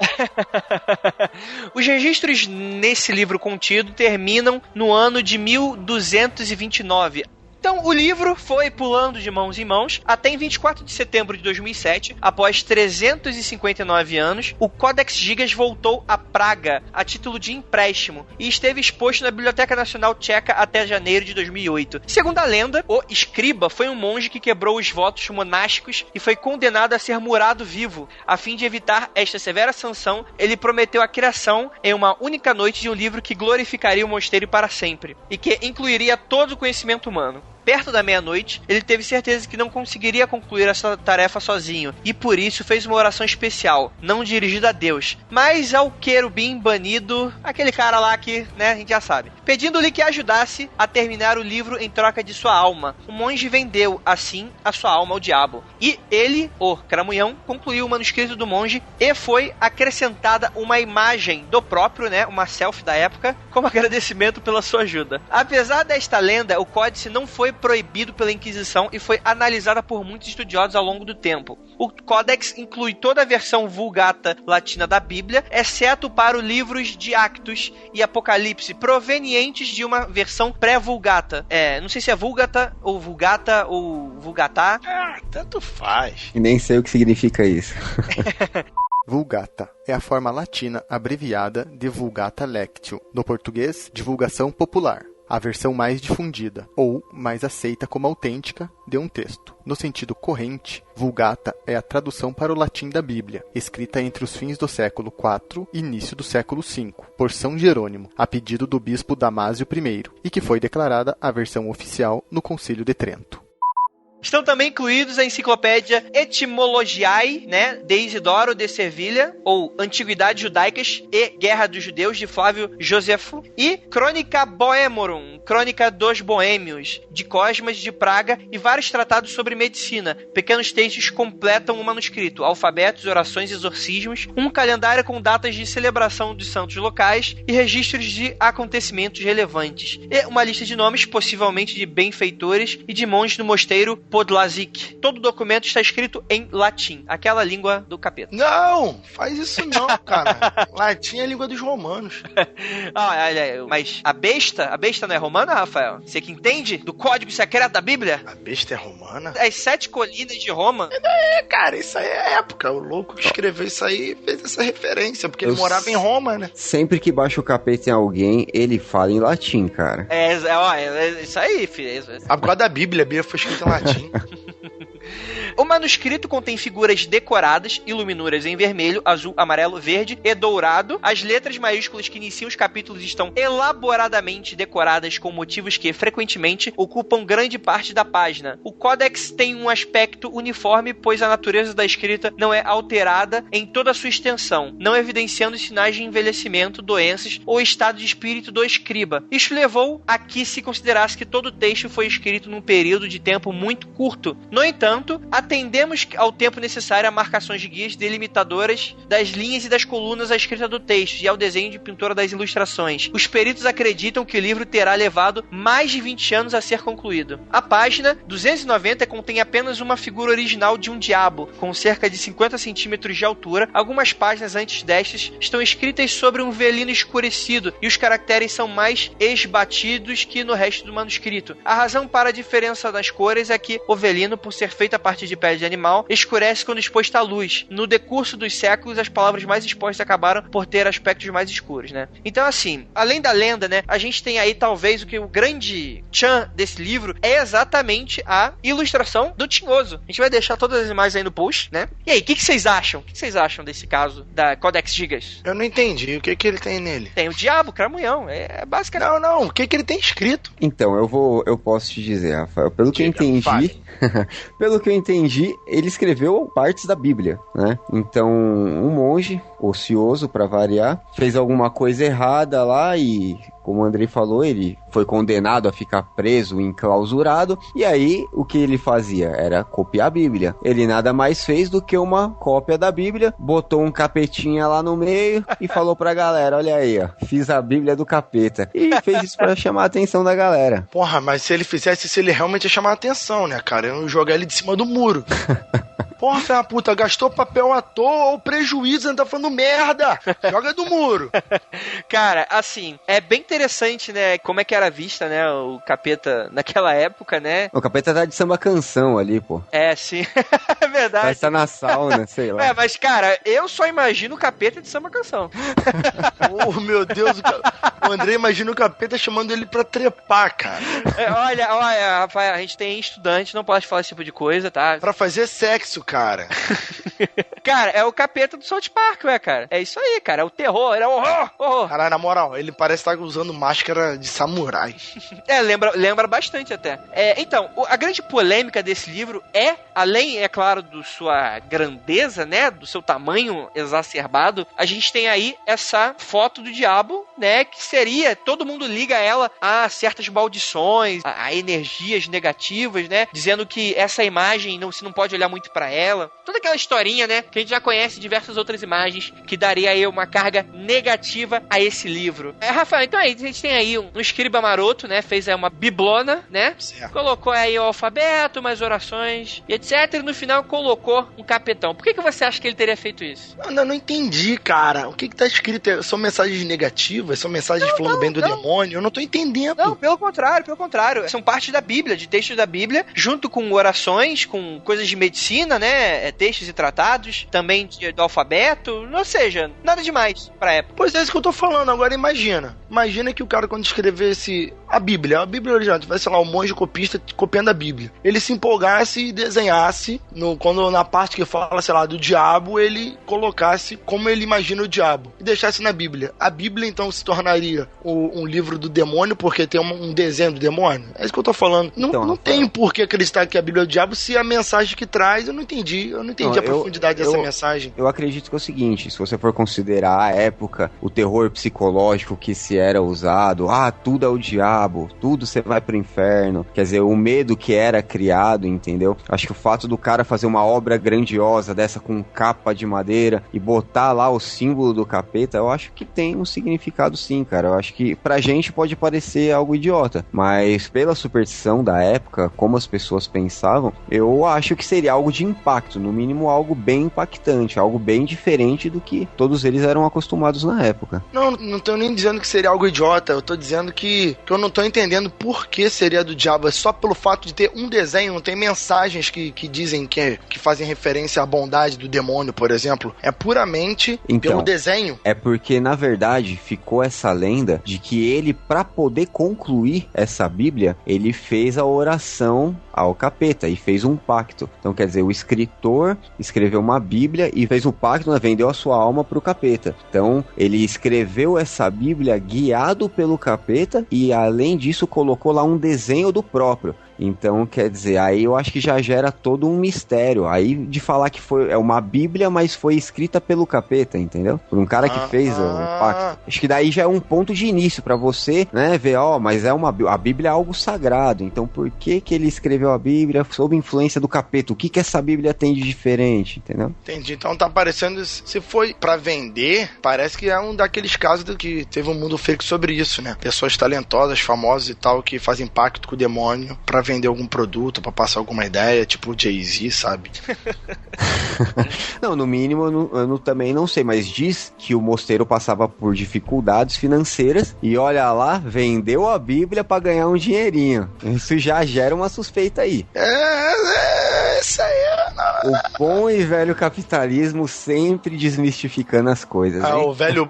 [SPEAKER 2] Os registros nesse livro contido terminam no ano de 1229. Então, o livro foi pulando de mãos em mãos até em 24 de setembro de 2007, após 359 anos, o Codex Gigas voltou a Praga a título de empréstimo e esteve exposto na Biblioteca Nacional Tcheca até janeiro de 2008. Segundo a lenda, o escriba foi um monge que quebrou os votos monásticos e foi condenado a ser murado vivo. A fim de evitar esta severa sanção, ele prometeu a criação em uma única noite de um livro que glorificaria o mosteiro para sempre e que incluiria todo o conhecimento humano. Perto da meia-noite, ele teve certeza que não conseguiria concluir essa tarefa sozinho, e por isso fez uma oração especial, não dirigida a Deus, mas ao querubim banido, aquele cara lá que, né, a gente já sabe, pedindo-lhe que ajudasse a terminar o livro em troca de sua alma. O monge vendeu, assim, a sua alma ao diabo, e ele, o Cramunhão, concluiu o manuscrito do monge e foi acrescentada uma imagem do próprio, né, uma selfie da época, como agradecimento pela sua ajuda. Apesar desta lenda, o códice não foi proibido pela Inquisição e foi analisada por muitos estudiosos ao longo do tempo. O Codex inclui toda a versão Vulgata latina da Bíblia, exceto para os livros de Actos e Apocalipse, provenientes de uma versão pré-Vulgata. Não sei se é Vulgata ou Vulgatá.
[SPEAKER 3] Ah, tanto faz.
[SPEAKER 4] E nem sei o que significa isso.
[SPEAKER 5] Vulgata é a forma latina abreviada de Vulgata Lectio, no português, divulgação popular. A versão mais difundida, ou mais aceita como autêntica, de um texto. No sentido corrente, Vulgata é a tradução para o latim da Bíblia, escrita entre os fins do século IV e início do século V, por São Jerônimo, a pedido do bispo Damásio I, e que foi declarada a versão oficial no Concílio de Trento.
[SPEAKER 2] Estão também incluídos a enciclopédia Etymologiae, né, de Isidoro de Sevilha, ou Antiguidades Judaicas e Guerra dos Judeus, de Flávio Josefo, e Crônica Bohemorum, Crônica dos Boêmios, de Cosmas de Praga, e vários tratados sobre medicina. Pequenos textos completam o manuscrito, alfabetos, orações e exorcismos, um calendário com datas de celebração dos santos locais e registros de acontecimentos relevantes, e uma lista de nomes, possivelmente de benfeitores e de monges do mosteiro Podlazic. Todo o documento está escrito em latim, aquela língua do capeta.
[SPEAKER 3] Não, faz isso não, cara. Latim é a língua dos romanos.
[SPEAKER 2] Mas a besta não é romana, Rafael? Você que entende do código secreto da Bíblia?
[SPEAKER 3] A besta é romana?
[SPEAKER 2] As 7 colinas de Roma?
[SPEAKER 3] Cara, isso aí é época. O louco que escreveu isso aí fez essa referência, porque ele morava em Roma, né?
[SPEAKER 4] Sempre que baixa o capeta em alguém, ele fala em latim, cara.
[SPEAKER 2] É isso aí, filho.
[SPEAKER 3] Por causa da Bíblia, a Bíblia foi escrita em latim.
[SPEAKER 2] O manuscrito contém figuras decoradas e luminuras em vermelho, azul, amarelo, verde e dourado. As letras maiúsculas que iniciam os capítulos estão elaboradamente decoradas com motivos que, frequentemente, ocupam grande parte da página. O códex tem um aspecto uniforme, pois a natureza da escrita não é alterada em toda a sua extensão, não evidenciando sinais de envelhecimento, doenças ou estado de espírito do escriba. Isto levou a que se considerasse que todo o texto foi escrito num período de tempo muito curto. No entanto, atendemos ao tempo necessário a marcações de guias delimitadoras das linhas e das colunas à escrita do texto e ao desenho de pintura das ilustrações. Os peritos acreditam que o livro terá levado mais de 20 anos a ser concluído. A página 290 contém apenas uma figura original de um diabo, com cerca de 50 centímetros de altura. Algumas páginas antes destas estão escritas sobre um velino escurecido e os caracteres são mais esbatidos que no resto do manuscrito. A razão para a diferença das cores é que o velino, por ser feito a partir de pele de animal, escurece quando exposto à luz. No decurso dos séculos, as palavras mais expostas acabaram por ter aspectos mais escuros, né? Então, assim, além da lenda, né, a gente tem aí talvez o grande tchan desse livro é exatamente a ilustração do Tinhoso. A gente vai deixar todas as imagens aí no post, né? E aí, o que vocês acham? O que vocês acham desse caso da Codex Gigas?
[SPEAKER 3] Eu não entendi. O que ele tem nele?
[SPEAKER 2] Tem o diabo, cramunhão. É basicamente...
[SPEAKER 3] Não. O que ele tem escrito?
[SPEAKER 4] Então, eu posso te dizer, Rafael, pelo que eu entendi... Pelo que eu entendi, ele escreveu partes da Bíblia, né? Então, um monge, ocioso pra variar, fez alguma coisa errada lá e, como o Andrei falou, ele foi condenado a ficar preso, enclausurado, e aí o que ele fazia? Era copiar a Bíblia. Ele nada mais fez do que uma cópia da Bíblia, botou um capetinha lá no meio e falou pra galera, olha aí, ó, fiz a Bíblia do capeta. E fez isso pra chamar a atenção da galera.
[SPEAKER 3] Porra, mas se ele fizesse isso, ele realmente ia chamar a atenção, né, cara? Eu ia jogar ele de cima do muro. Porra, filha da puta, gastou papel à toa, o prejuízo, ainda tá falando merda. Joga do muro.
[SPEAKER 2] Cara, assim, é bem interessante, né, como é que era vista, né, o capeta naquela época, né?
[SPEAKER 4] O capeta tá de samba canção ali, pô.
[SPEAKER 2] É, sim. É verdade.
[SPEAKER 4] Vai estar na sauna, sei lá.
[SPEAKER 2] Mas, cara, eu só imagino o capeta de samba canção.
[SPEAKER 3] Oh, meu Deus, o André imagina o capeta chamando ele pra trepar, cara.
[SPEAKER 2] Olha, Rafael, a gente tem estudante, não pode falar esse tipo de coisa, tá?
[SPEAKER 3] Pra fazer sexo, cara.
[SPEAKER 2] Cara, é o capeta do South Park, cara. É isso aí, cara. É o terror, é o horror.
[SPEAKER 3] Caralho, na moral, ele parece estar usando máscara de samurai.
[SPEAKER 2] Lembra bastante até. Então, a grande polêmica desse livro é, além, é claro, da sua grandeza, né, do seu tamanho exacerbado, a gente tem aí essa foto do diabo, né, que seria, todo mundo liga ela a certas maldições, a energias negativas, né, dizendo que essa imagem, você não pode olhar muito pra ela. Toda aquela historinha, né, que a gente já conhece diversas outras imagens que daria aí uma carga negativa a esse livro. Rafael, então aí, a gente tem aí um escriba maroto, né, fez aí uma biblona, né, certo. Colocou aí o alfabeto, umas orações e etc, e no final colocou um capetão. Por que você acha que ele teria feito isso?
[SPEAKER 3] Eu não entendi, cara. O que tá escrito? São mensagens negativas? São mensagens falando bem do demônio? Eu não tô entendendo.
[SPEAKER 2] Não, pelo contrário. São partes da Bíblia, de textos da Bíblia, junto com orações, com coisas de medicina, né, textos e tratados adiantados, também do alfabeto, ou seja, nada demais pra época.
[SPEAKER 3] Pois é isso que eu tô falando. Agora imagina que o cara, quando escrevesse a Bíblia original, tivesse, sei lá, um monge copista copiando a Bíblia, ele se empolgasse e desenhasse, quando na parte que fala, sei lá, do diabo, ele colocasse como ele imagina o diabo e deixasse na Bíblia. A Bíblia então se tornaria um livro do demônio, porque tem um desenho do demônio? É isso que eu tô falando. Não tem por que acreditar que a Bíblia é o diabo se a mensagem que traz, eu não entendi a profundidade dessa mensagem.
[SPEAKER 4] Eu acredito que é o seguinte, se você for considerar a época, o terror psicológico que se era usado, tudo é o diabo, tudo você vai pro inferno, quer dizer, o medo que era criado, entendeu? Acho que o fato do cara fazer uma obra grandiosa dessa com capa de madeira e botar lá o símbolo do capeta, eu acho que tem um significado sim, cara. Eu acho que pra gente pode parecer algo idiota, mas pela superstição da época, como as pessoas pensavam, eu acho que seria algo de impacto, no mínimo algo bem impactante, algo bem diferente do que todos eles eram acostumados na época.
[SPEAKER 3] Não tô nem dizendo que seria algo idiota, eu tô dizendo que eu não tô entendendo por que seria do diabo. É só pelo fato de ter um desenho, não tem mensagens que dizem que fazem referência à bondade do demônio, por exemplo. É puramente pelo desenho.
[SPEAKER 4] É porque, na verdade, ficou essa lenda de que ele, pra poder concluir essa Bíblia, ele fez a oração ao capeta e fez um pacto. Então, quer dizer, o escritor escreveu uma Bíblia e fez um pacto, né, vendeu a sua alma pro capeta. Então, ele escreveu essa Bíblia guiado pelo capeta e, além disso, colocou lá um desenho do próprio. Então, quer dizer, aí eu acho que já gera todo um mistério. Aí de falar que é uma Bíblia, mas foi escrita pelo capeta, entendeu? Por um cara que fez o pacto. Acho que daí já é um ponto de início pra você, né, ver, mas a Bíblia é algo sagrado. Então por que ele escreveu a Bíblia sob influência do capeta? O que essa Bíblia tem de diferente, entendeu?
[SPEAKER 3] Entendi. Então tá parecendo, se foi pra vender, parece que é um daqueles casos que teve um mundo fake sobre isso, né? Pessoas talentosas, famosas e tal, que fazem pacto com o demônio pra vender algum produto, pra passar alguma ideia, tipo o Jay-Z, sabe?
[SPEAKER 4] Não, no mínimo eu também não sei, mas diz que o mosteiro passava por dificuldades financeiras e olha lá, vendeu a Bíblia pra ganhar um dinheirinho. Isso já gera uma suspeita aí.
[SPEAKER 3] Isso aí é...
[SPEAKER 4] O bom e velho capitalismo sempre desmistificando as coisas.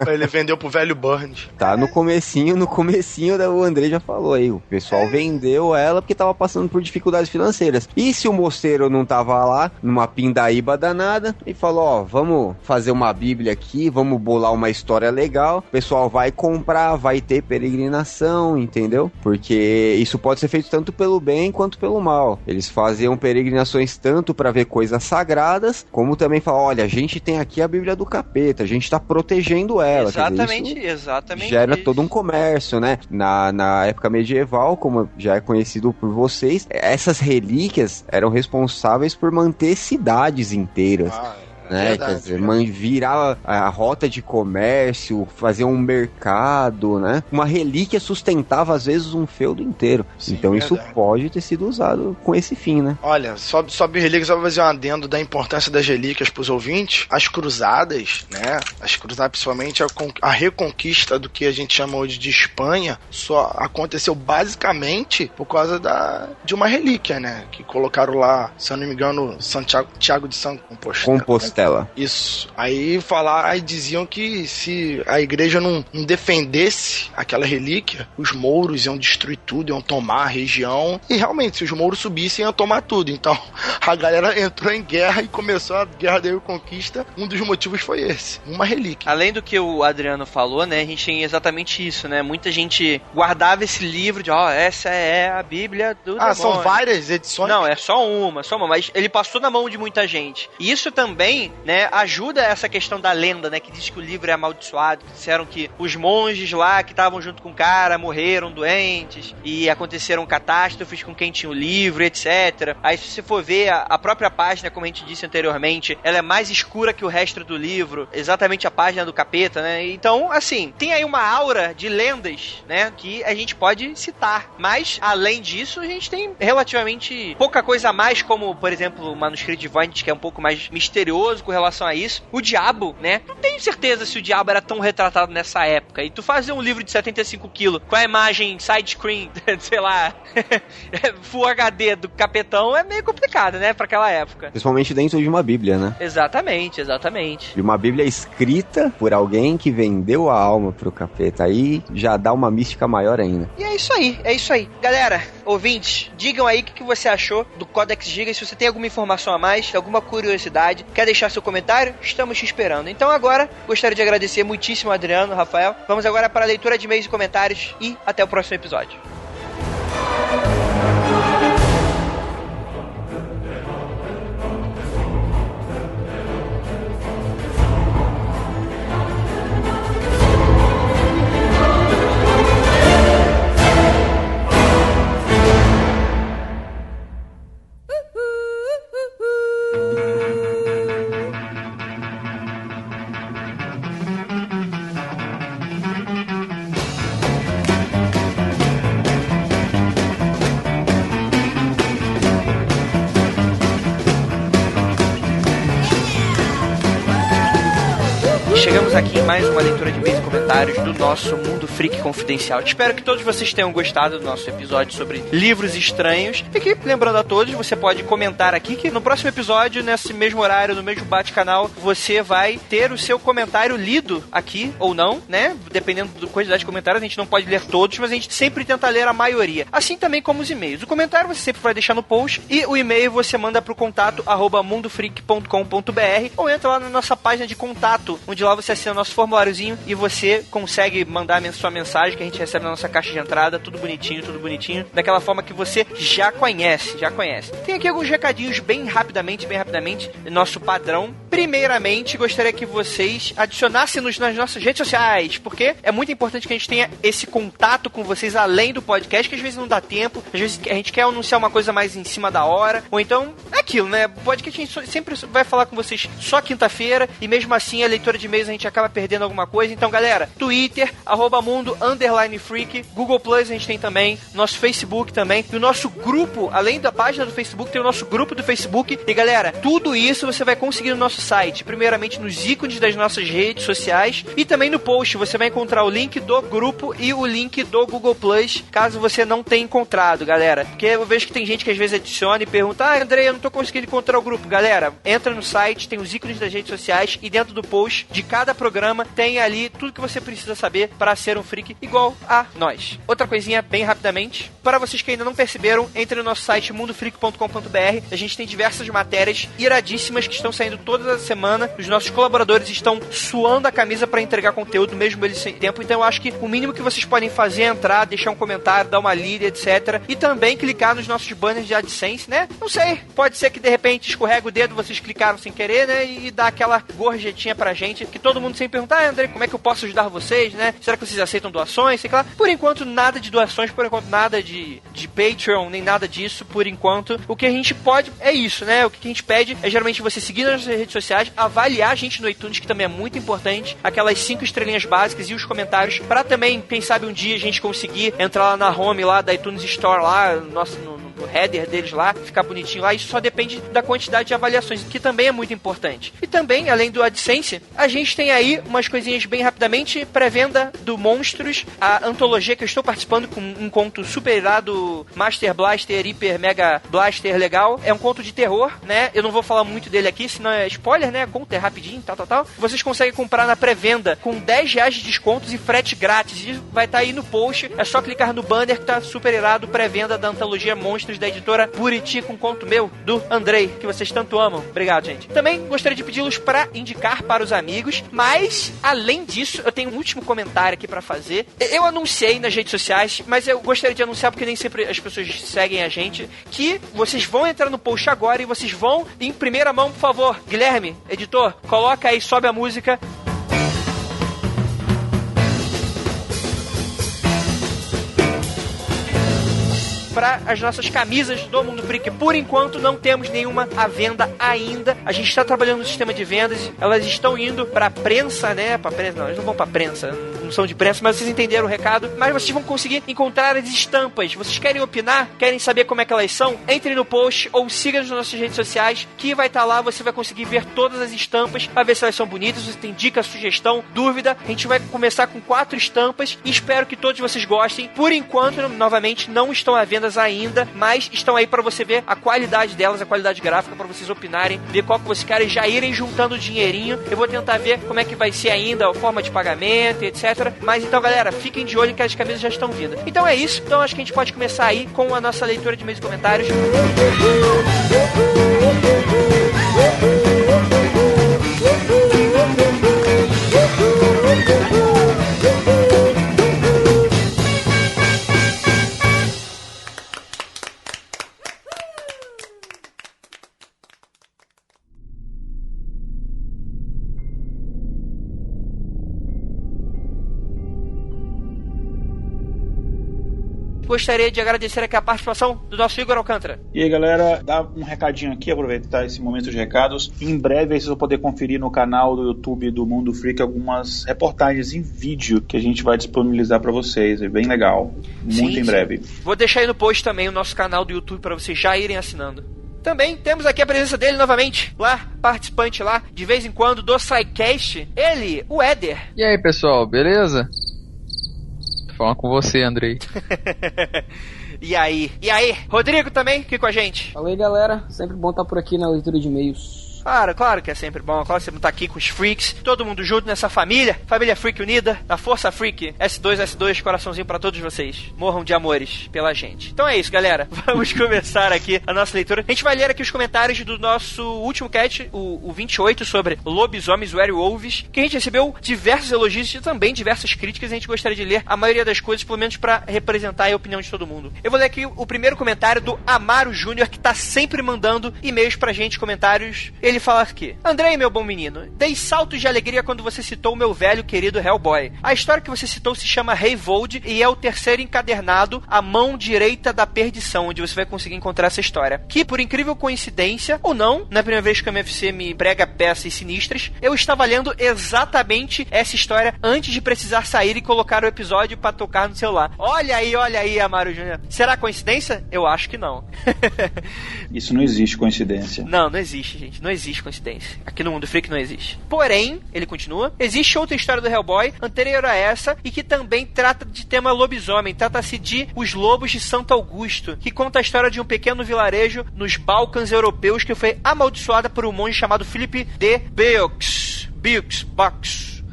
[SPEAKER 3] Ele vendeu pro velho Burns.
[SPEAKER 4] Tá no comecinho o André já falou aí, o pessoal vendeu ela porque tava passando por dificuldades financeiras. E se o mosteiro não tava lá, numa pindaíba danada, e falou, vamos fazer uma Bíblia aqui, vamos bolar uma história legal, o pessoal vai comprar, vai ter peregrinação, entendeu? Porque isso pode ser feito tanto pelo bem quanto pelo mal. Eles faziam peregrinações tanto para ver coisas sagradas, como também falar, olha, a gente tem aqui a Bíblia do capeta, a gente tá protegendo ela.
[SPEAKER 2] Exatamente.
[SPEAKER 4] Gera todo um comércio, né? Na época medieval, como já é conhecido por vocês, essas relíquias eram responsáveis por manter cidades inteiras. Né?
[SPEAKER 3] Verdade,
[SPEAKER 4] quer dizer, virar a rota de comércio, fazer um mercado, né? Uma relíquia sustentava às vezes um feudo inteiro. Sim, então verdade. Isso pode ter sido usado com esse fim, né?
[SPEAKER 3] Olha, sobre relíquias, eu vou fazer um adendo da importância das relíquias pros ouvintes. As cruzadas, né? As cruzadas, principalmente a reconquista do que a gente chama hoje de Espanha, só aconteceu basicamente por causa de uma relíquia, né? Que colocaram lá, se eu não me engano, Santiago de São Compostela. Isso. Aí diziam que se a igreja não defendesse aquela relíquia, os mouros iam destruir tudo, iam tomar a região. E realmente, se os mouros subissem, iam tomar tudo. Então, a galera entrou em guerra e começou a Guerra da Reconquista. Um dos motivos foi esse, uma relíquia.
[SPEAKER 2] Além do que o Adriano falou, né, a gente tem exatamente isso, né? Muita gente guardava esse livro de, essa é a Bíblia do demônio.
[SPEAKER 3] São várias edições?
[SPEAKER 2] Não, é só uma, mas ele passou na mão de muita gente. E isso também, né, ajuda essa questão da lenda, né, que diz que o livro é amaldiçoado, que disseram que os monges lá que estavam junto com o cara morreram doentes e aconteceram catástrofes com quem tinha o livro, etc. Aí se você for ver a própria página, como a gente disse anteriormente, ela é mais escura que o resto do livro, exatamente a página do capeta, né? Então, assim, tem aí uma aura de lendas, né, que a gente pode citar, mas além disso, a gente tem relativamente pouca coisa a mais, como, por exemplo, o manuscrito de Voynich, que é um pouco mais misterioso, curioso com relação a isso. O diabo, né? Não tenho certeza se o diabo era tão retratado nessa época. E tu fazer um livro de 75 quilos com a imagem sidescreen, sei lá, Full HD do capetão é meio complicado, né? Pra aquela época.
[SPEAKER 4] Principalmente dentro de uma bíblia, né?
[SPEAKER 2] Exatamente, exatamente.
[SPEAKER 4] De uma bíblia escrita por alguém que vendeu a alma pro capeta. Aí já dá uma mística maior ainda.
[SPEAKER 2] E é isso aí, é isso aí. Galera, ouvintes, digam aí o que você achou do Codex Giga. Se você tem alguma informação a mais, alguma curiosidade, quer deixar seu comentário, estamos te esperando. Então agora, gostaria de agradecer muitíssimo ao Adriano, Rafael. Vamos agora para a leitura de e-mails e comentários e até o próximo episódio. Chegamos aqui em mais uma leitura de e-mails e comentários do nosso Mundo Freak Confidencial. Espero que todos vocês tenham gostado do nosso episódio sobre livros estranhos. E que, lembrando a todos, você pode comentar aqui que no próximo episódio, nesse mesmo horário, no mesmo bate-canal, você vai ter o seu comentário lido aqui, ou não, né? Dependendo da quantidade de comentários, a gente não pode ler todos, mas a gente sempre tenta ler a maioria. Assim também como os e-mails. O comentário você sempre vai deixar no post e o e-mail você manda pro contato @mundofreak.com.br ou entra lá na nossa página de contato, onde lá você assina o nosso formuláriozinho e você consegue mandar sua mensagem que a gente recebe na nossa caixa de entrada, tudo bonitinho, daquela forma que você já conhece. Tem aqui alguns recadinhos bem rapidamente, nosso padrão. Primeiramente, gostaria que vocês adicionassem-nos nas nossas redes sociais, porque é muito importante que a gente tenha esse contato com vocês além do podcast, que às vezes não dá tempo, às vezes a gente quer anunciar uma coisa mais em cima da hora, ou então é aquilo, né? Podcast a gente sempre vai falar com vocês só quinta-feira, e mesmo assim a leitura de e-mails a gente acaba perdendo alguma coisa. Então, galera, Twitter, @mundo_freak, Google Plus a gente tem também, nosso Facebook também, e o nosso grupo, além da página do Facebook, tem o nosso grupo do Facebook. E, galera, tudo isso você vai conseguir no nosso site, primeiramente nos ícones das nossas redes sociais, e também no post você vai encontrar o link do grupo e o link do Google Plus, caso você não tenha encontrado, galera. Porque eu vejo que tem gente que às vezes adiciona e pergunta: Andrei, eu não tô conseguindo encontrar o grupo. Galera, entra no site, tem os ícones das redes sociais, e dentro do post de cada programa tem ali tudo que você precisa saber para ser um freak igual a nós. Outra coisinha bem rapidamente, para vocês que ainda não perceberam, entre no nosso site mundofreak.com.br. A gente tem diversas matérias iradíssimas que estão saindo toda a semana. Os nossos colaboradores estão suando a camisa para entregar conteúdo, mesmo eles sem tempo. Então eu acho que o mínimo que vocês podem fazer é entrar, deixar um comentário, dar uma lida, etc. E também clicar nos nossos banners de AdSense, né? Não sei, pode ser que de repente escorrega o dedo, vocês clicaram sem querer, né? E dá aquela gorjetinha pra gente, que todo mundo sempre pergunta: André, como é que eu posso ajudar vocês, né? Será que vocês aceitam doações? Sei lá. Por enquanto, nada de doações, por enquanto, nada de Patreon, nem nada disso, por enquanto. O que a gente pode é isso, né? O que a gente pede é geralmente você seguir nas redes sociais, avaliar a gente no iTunes, que também é muito importante, aquelas 5 estrelinhas básicas e os comentários, pra também, quem sabe um dia a gente conseguir entrar lá na home lá da iTunes Store lá, no header deles lá, ficar bonitinho lá. Isso só depende da quantidade de avaliações, que também é muito importante. E também, além do AdSense, a gente tem aí umas coisinhas bem rapidamente: pré-venda do Monstros, a antologia que eu estou participando, com um conto super irado, Master Blaster, Hyper Mega Blaster legal. É um conto de terror, né? Eu não vou falar muito dele aqui, senão é spoiler, né? Conto é rapidinho, tal. Vocês conseguem comprar na pré-venda com R$10 de descontos e frete grátis. E vai estar aí no post, é só clicar no banner que tá super irado, pré-venda da antologia Monstros da editora Buriti, com conto meu, do Andrei, que vocês tanto amam. Obrigado, gente. Também gostaria de pedi-los para indicar para os amigos, mas além disso, eu tenho um último comentário aqui para fazer. Eu anunciei nas redes sociais, mas eu gostaria de anunciar porque nem sempre as pessoas seguem a gente, que vocês vão entrar no post agora e vocês vão em primeira mão, por favor. Guilherme, editor, coloca aí, sobe a música. para as nossas camisas do Mundo Freak. Por enquanto, não temos nenhuma à venda ainda. A gente está trabalhando no sistema de vendas. Elas estão indo para prensa, né? Para prensa, não, eles não vão para prensa. Não são de prensa, mas vocês entenderam o recado. Mas vocês vão conseguir encontrar as estampas. Vocês querem opinar? Querem saber como é que elas são? Entre no post ou siga nas nossas redes sociais, que vai estar lá. Você vai conseguir ver todas as estampas para ver se elas são bonitas. Você tem dica, sugestão, dúvida. A gente vai começar com 4 estampas e espero que todos vocês gostem. Por enquanto, novamente, não estão à venda ainda, mas estão aí para você ver a qualidade delas, a qualidade gráfica, para vocês opinarem, ver qual que vocês querem, já irem juntando dinheirinho. Eu vou tentar ver como é que vai ser ainda a forma de pagamento, etc. Mas então, galera, fiquem de olho que as camisas já estão vindo. Então é isso. Então acho que a gente pode começar aí com a nossa leitura de e-mails e comentários. Gostaria de agradecer aqui a participação do nosso Igor Alcântara.
[SPEAKER 6] E aí, galera, dá um recadinho aqui, aproveitar esse momento de recados. Em breve vocês vão poder conferir no canal do YouTube do Mundo Freak algumas reportagens em vídeo que a gente vai disponibilizar para vocês. É bem legal. Muito em breve.
[SPEAKER 2] Vou deixar aí no post também o nosso canal do YouTube para vocês já irem assinando. Também temos aqui a presença dele novamente, lá, participante lá, de vez em quando, do SciCast. Ele, o Éder.
[SPEAKER 7] E aí, pessoal, beleza? Falando com você, Andrei.
[SPEAKER 2] E aí, Rodrigo também aqui com a gente.
[SPEAKER 8] Fala aí, galera, sempre bom estar por aqui na leitura de e-mails.
[SPEAKER 2] Claro que é sempre bom. Claro que você não tá aqui com os freaks, todo mundo junto nessa família Freak unida, na Força Freak. S2, coraçãozinho pra todos vocês. Morram de amores pela gente. Então é isso, galera. Vamos começar aqui a nossa leitura. A gente vai ler aqui os comentários do nosso último cast, o 28, sobre lobisomens, werewolves, que a gente recebeu diversos elogios e também diversas críticas. A gente gostaria de ler a maioria das coisas, pelo menos pra representar a opinião de todo mundo. Eu vou ler aqui o primeiro comentário do Amaro Júnior, que tá sempre mandando e-mails pra gente, comentários. Ele fala aqui: Andrei, meu bom menino, dei saltos de alegria quando você citou o meu velho querido Hellboy. A história que você citou se chama Rayvold e é o terceiro encadernado, A Mão Direita da Perdição, onde você vai conseguir encontrar essa história. Que, por incrível coincidência, ou não, na primeira vez que a MFC me prega peças sinistras, eu estava lendo exatamente essa história antes de precisar sair e colocar o episódio pra tocar no celular. Olha aí, Amaro Júnior. Será coincidência? Eu acho que não.
[SPEAKER 6] Isso não existe coincidência.
[SPEAKER 2] Não existe, gente. Não existe coincidência. Aqui no Mundo Freak não existe. Porém, ele continua, existe outra história do Hellboy, anterior a essa, e que também trata de tema lobisomem. Trata-se de Os Lobos de Santo Augusto, que conta a história de um pequeno vilarejo nos Balcãs europeus que foi amaldiçoada por um monge chamado Philip de Beaux.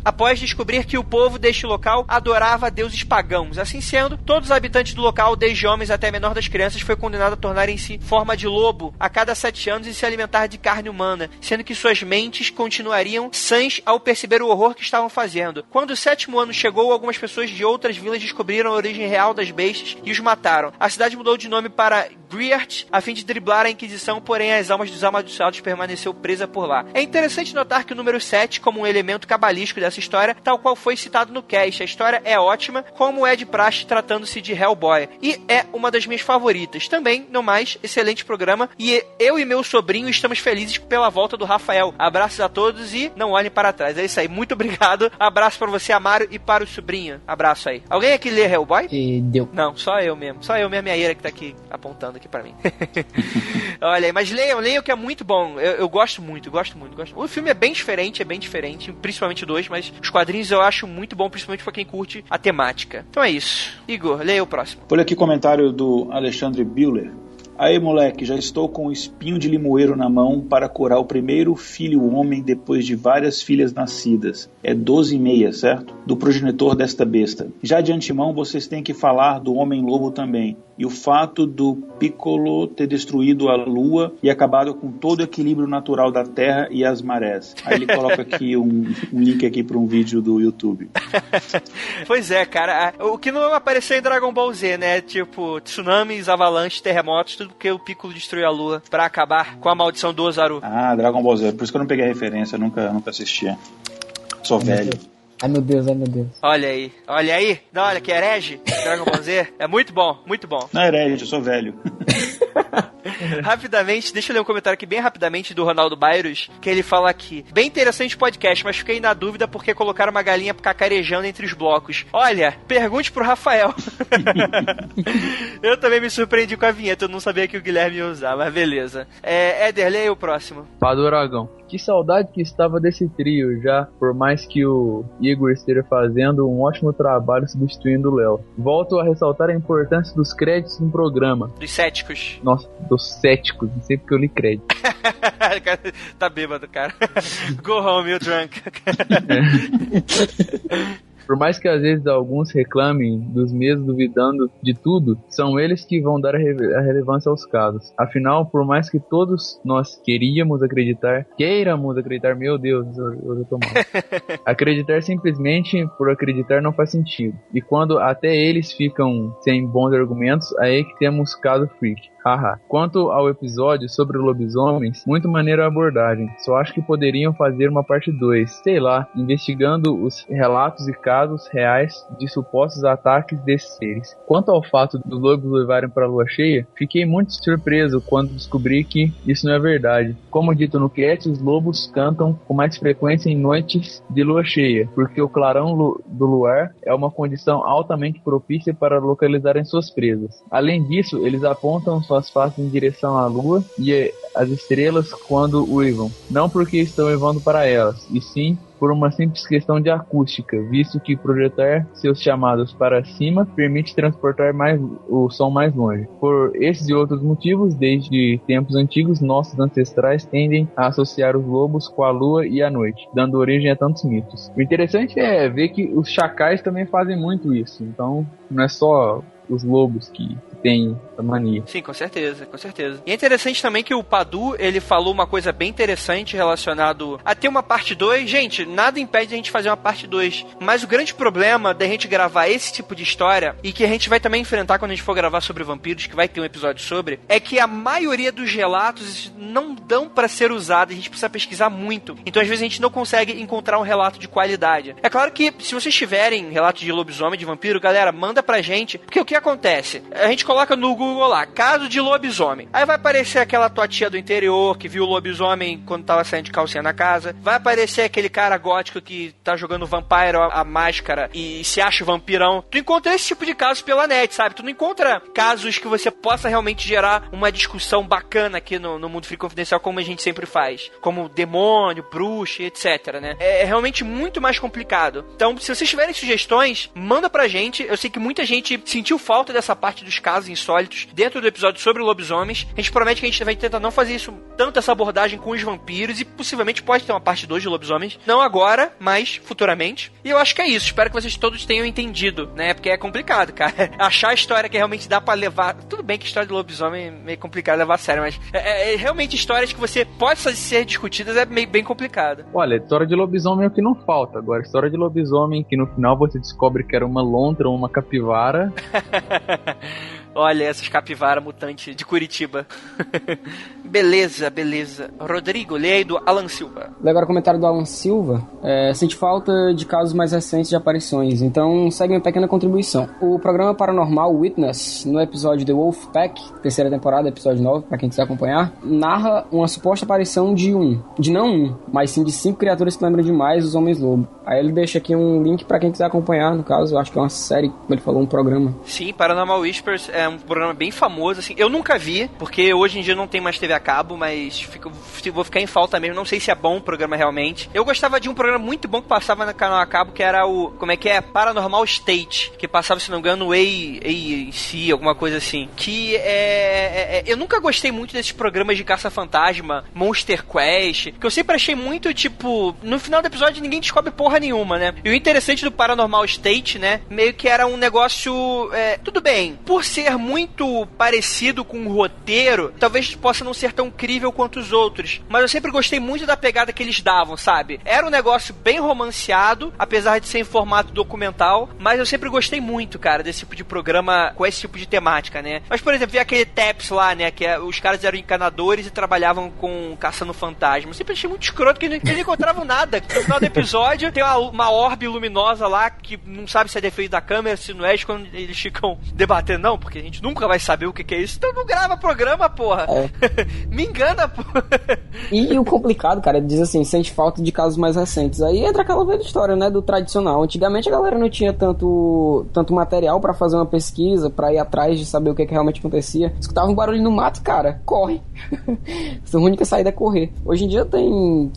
[SPEAKER 2] Após descobrir que o povo deste local adorava deuses pagãos. Assim sendo, todos os habitantes do local, desde homens até a menor das crianças, foi condenado a tornarem-se forma de lobo a cada 7 anos e se alimentar de carne humana, sendo que suas mentes continuariam sãs ao perceber o horror que estavam fazendo. Quando o 7º ano chegou, algumas pessoas de outras vilas descobriram a origem real das bestas e os mataram. A cidade mudou de nome para Griart, a fim de driblar a Inquisição, porém as almas dos amaldiçoados permaneceu presa por lá. É interessante notar que o número 7, como um elemento cabalístico dessa história, tal qual foi citado no cast. A história é ótima, como é de praxe tratando-se de Hellboy, e é uma das minhas favoritas. Também, no mais, excelente programa, e eu e meu sobrinho estamos felizes pela volta do Rafael. Abraços a todos e não olhem para trás. É isso aí, muito obrigado. Abraço para você, Amaro, e para o sobrinho. Abraço aí. Alguém aqui lê Hellboy?
[SPEAKER 8] Deu.
[SPEAKER 2] Não, só eu mesmo, a Ira que tá aqui apontando aqui pra mim. Olha aí, mas leiam que é muito bom. Eu gosto muito. O filme é bem diferente, principalmente o 2, mas os quadrinhos eu acho muito bom, principalmente pra quem curte a temática. Então é isso. Igor, leia o próximo.
[SPEAKER 6] Olha aqui comentário do Alexandre Bühler. Aí, moleque, já estou com o espinho de limoeiro na mão para curar o primeiro filho homem depois de várias filhas nascidas. É 12,5, certo? Do progenitor desta besta. Já de antemão, vocês têm que falar do Homem-Lobo também. E o fato do Piccolo ter destruído a Lua e acabado com todo o equilíbrio natural da Terra e as marés. Aí ele coloca aqui um link aqui para um vídeo do YouTube.
[SPEAKER 2] Pois é, cara. O que não apareceu em Dragon Ball Z, né? Tipo, tsunamis, avalanches, terremotos, tudo porque o Piccolo destruiu a Lua pra acabar com a maldição do Ozaru.
[SPEAKER 6] Ah, Dragon Ball Z. Por isso que eu não peguei a referência, nunca assistia. Sou velho.
[SPEAKER 8] Ai, meu Deus.
[SPEAKER 2] Olha aí. Não, olha que herege. Dragon Ball Z é muito bom, muito bom.
[SPEAKER 6] Não é herege, eu sou velho.
[SPEAKER 2] Rapidamente, deixa eu ler um comentário aqui bem rapidamente do Ronaldo Bairros, que ele fala aqui: bem interessante o podcast, mas fiquei na dúvida porque colocaram uma galinha cacarejando entre os blocos. Olha, pergunte pro Rafael. Eu também me surpreendi com a vinheta, eu não sabia que o Guilherme ia usar, mas beleza. Éder, leia o próximo.
[SPEAKER 7] Pado Aragão. Que saudade que estava desse trio já, por mais que o Igor esteja fazendo um ótimo trabalho substituindo o Léo. Volto a ressaltar a importância dos créditos no programa.
[SPEAKER 2] Dos céticos.
[SPEAKER 7] Nossa, dos céticos, não sei porque eu li crédito.
[SPEAKER 2] Tá bêbado, cara. Go home, you drunk.
[SPEAKER 7] Por mais que às vezes alguns reclamem dos mesmos duvidando de tudo, são eles que vão dar a relevância aos casos. Afinal, por mais que todos nós queiramos acreditar, meu Deus, eu tô mal. Acreditar simplesmente por acreditar não faz sentido. E quando até eles ficam sem bons argumentos, aí que temos caso freak. Haha. Quanto ao episódio sobre lobisomens, muito maneira a abordagem. Só acho que poderiam fazer uma parte 2, sei lá, investigando os relatos e casos reais de supostos ataques desses seres. Quanto ao fato dos lobos levarem para a lua cheia, fiquei muito surpreso quando descobri que isso não é verdade. Como dito no cast, os lobos cantam com mais frequência em noites de lua cheia, porque o clarão do luar é uma condição altamente propícia para localizarem suas presas. Além disso, eles apontam suas faces em direção à lua e às estrelas quando uivam, não porque estão uivando para elas, e sim por uma simples questão de acústica, visto que projetar seus chamados para cima permite transportar o som mais longe. Por esses e outros motivos, desde tempos antigos, nossos ancestrais tendem a associar os lobos com a lua e a noite, dando origem a tantos mitos. O interessante é ver que os chacais também fazem muito isso, então não é só os lobos que tem a mania.
[SPEAKER 2] Sim, com certeza, com certeza. E é interessante também que o Padu, ele falou uma coisa bem interessante relacionado a ter uma parte 2. Gente, nada impede a gente fazer uma parte 2, mas o grande problema da gente gravar esse tipo de história, e que a gente vai também enfrentar quando a gente for gravar sobre vampiros, que vai ter um episódio sobre, é que a maioria dos relatos não dão pra ser usados, a gente precisa pesquisar muito. Então às vezes a gente não consegue encontrar um relato de qualidade. É claro que se vocês tiverem relatos de lobisomem, de vampiro, galera, manda pra gente, porque o que acontece? A gente coloca no Google lá, caso de lobisomem. Aí vai aparecer aquela tua tia do interior que viu o lobisomem quando tava saindo de calcinha na casa. Vai aparecer aquele cara gótico que tá jogando Vampire, a máscara, e se acha vampirão. Tu encontra esse tipo de casos pela net, sabe? Tu não encontra casos que você possa realmente gerar uma discussão bacana aqui no Mundo Freak Confidencial, como a gente sempre faz. Como demônio, bruxa, etc, né? É realmente muito mais complicado. Então, se vocês tiverem sugestões, manda pra gente. Eu sei que muita gente sentiu falta dessa parte dos casos insólitos dentro do episódio sobre lobisomens. A gente promete que a gente vai tentar não fazer isso, tanto essa abordagem com os vampiros, e possivelmente pode ter uma parte 2 de lobisomens. Não agora, mas futuramente. E eu acho que é isso. Espero que vocês todos tenham entendido, né? Porque é complicado, cara. Achar a história que realmente dá pra levar... Tudo bem que história de lobisomem é meio complicado levar a sério, mas realmente histórias que você possa ser discutidas é meio bem complicado.
[SPEAKER 7] Olha, história de lobisomem é o que não falta. Agora, história de lobisomem que no final você descobre que era uma lontra ou uma capivara...
[SPEAKER 2] Olha, essas capivara mutante de Curitiba. Beleza, beleza. Rodrigo, leia aí do Alan Silva.
[SPEAKER 8] Lê agora o comentário do Alan Silva. Sente falta de casos mais recentes de aparições, então segue uma pequena contribuição. O programa paranormal Witness, no episódio The Wolf Pack, terceira temporada, episódio 9, pra quem quiser acompanhar, narra uma suposta aparição mas sim de 5 criaturas que lembram demais os Homens-Lobo. Aí ele deixa aqui um link pra quem quiser acompanhar, no caso, eu acho que é uma série, como ele falou, um programa.
[SPEAKER 2] Sim, Paranormal Whispers é um programa bem famoso, assim. Eu nunca vi, porque hoje em dia não tem mais TV a cabo, mas vou ficar em falta mesmo. Não sei se é bom o programa realmente. Eu gostava de um programa muito bom que passava no canal a cabo, que era o... Como é que é? Paranormal State, que passava, se não me engano, no AAC, alguma coisa assim. Que eu nunca gostei muito desses programas de caça-fantasma, Monster Quest, que eu sempre achei muito, tipo... No final do episódio ninguém descobre porra nenhuma, né? E o interessante do Paranormal State, né? Meio que era um negócio... tudo bem, por ser ser muito parecido com o roteiro, talvez possa não ser tão crível quanto os outros, mas eu sempre gostei muito da pegada que eles davam, sabe? Era um negócio bem romanceado, apesar de ser em formato documental, mas eu sempre gostei muito, cara, desse tipo de programa com esse tipo de temática, né? Mas, por exemplo, vi aquele TAPS lá, né, que os caras eram encanadores e trabalhavam com caçando fantasmas. Sempre achei muito escroto que eles não encontravam nada. No final do episódio, tem uma orbe luminosa lá que não sabe se é defeito da câmera, se não é, quando eles ficam debatendo, não, porque a gente nunca vai saber o que é isso. Então não grava programa, porra. Me engana, porra.
[SPEAKER 8] E o complicado, cara, diz assim, sente falta de casos mais recentes. Aí entra aquela velha história, né, do tradicional. Antigamente a galera não tinha tanto material pra fazer uma pesquisa, pra ir atrás de saber o que realmente acontecia. Escutava um barulho no mato, cara, corre. A única saída é correr. Hoje em dia tem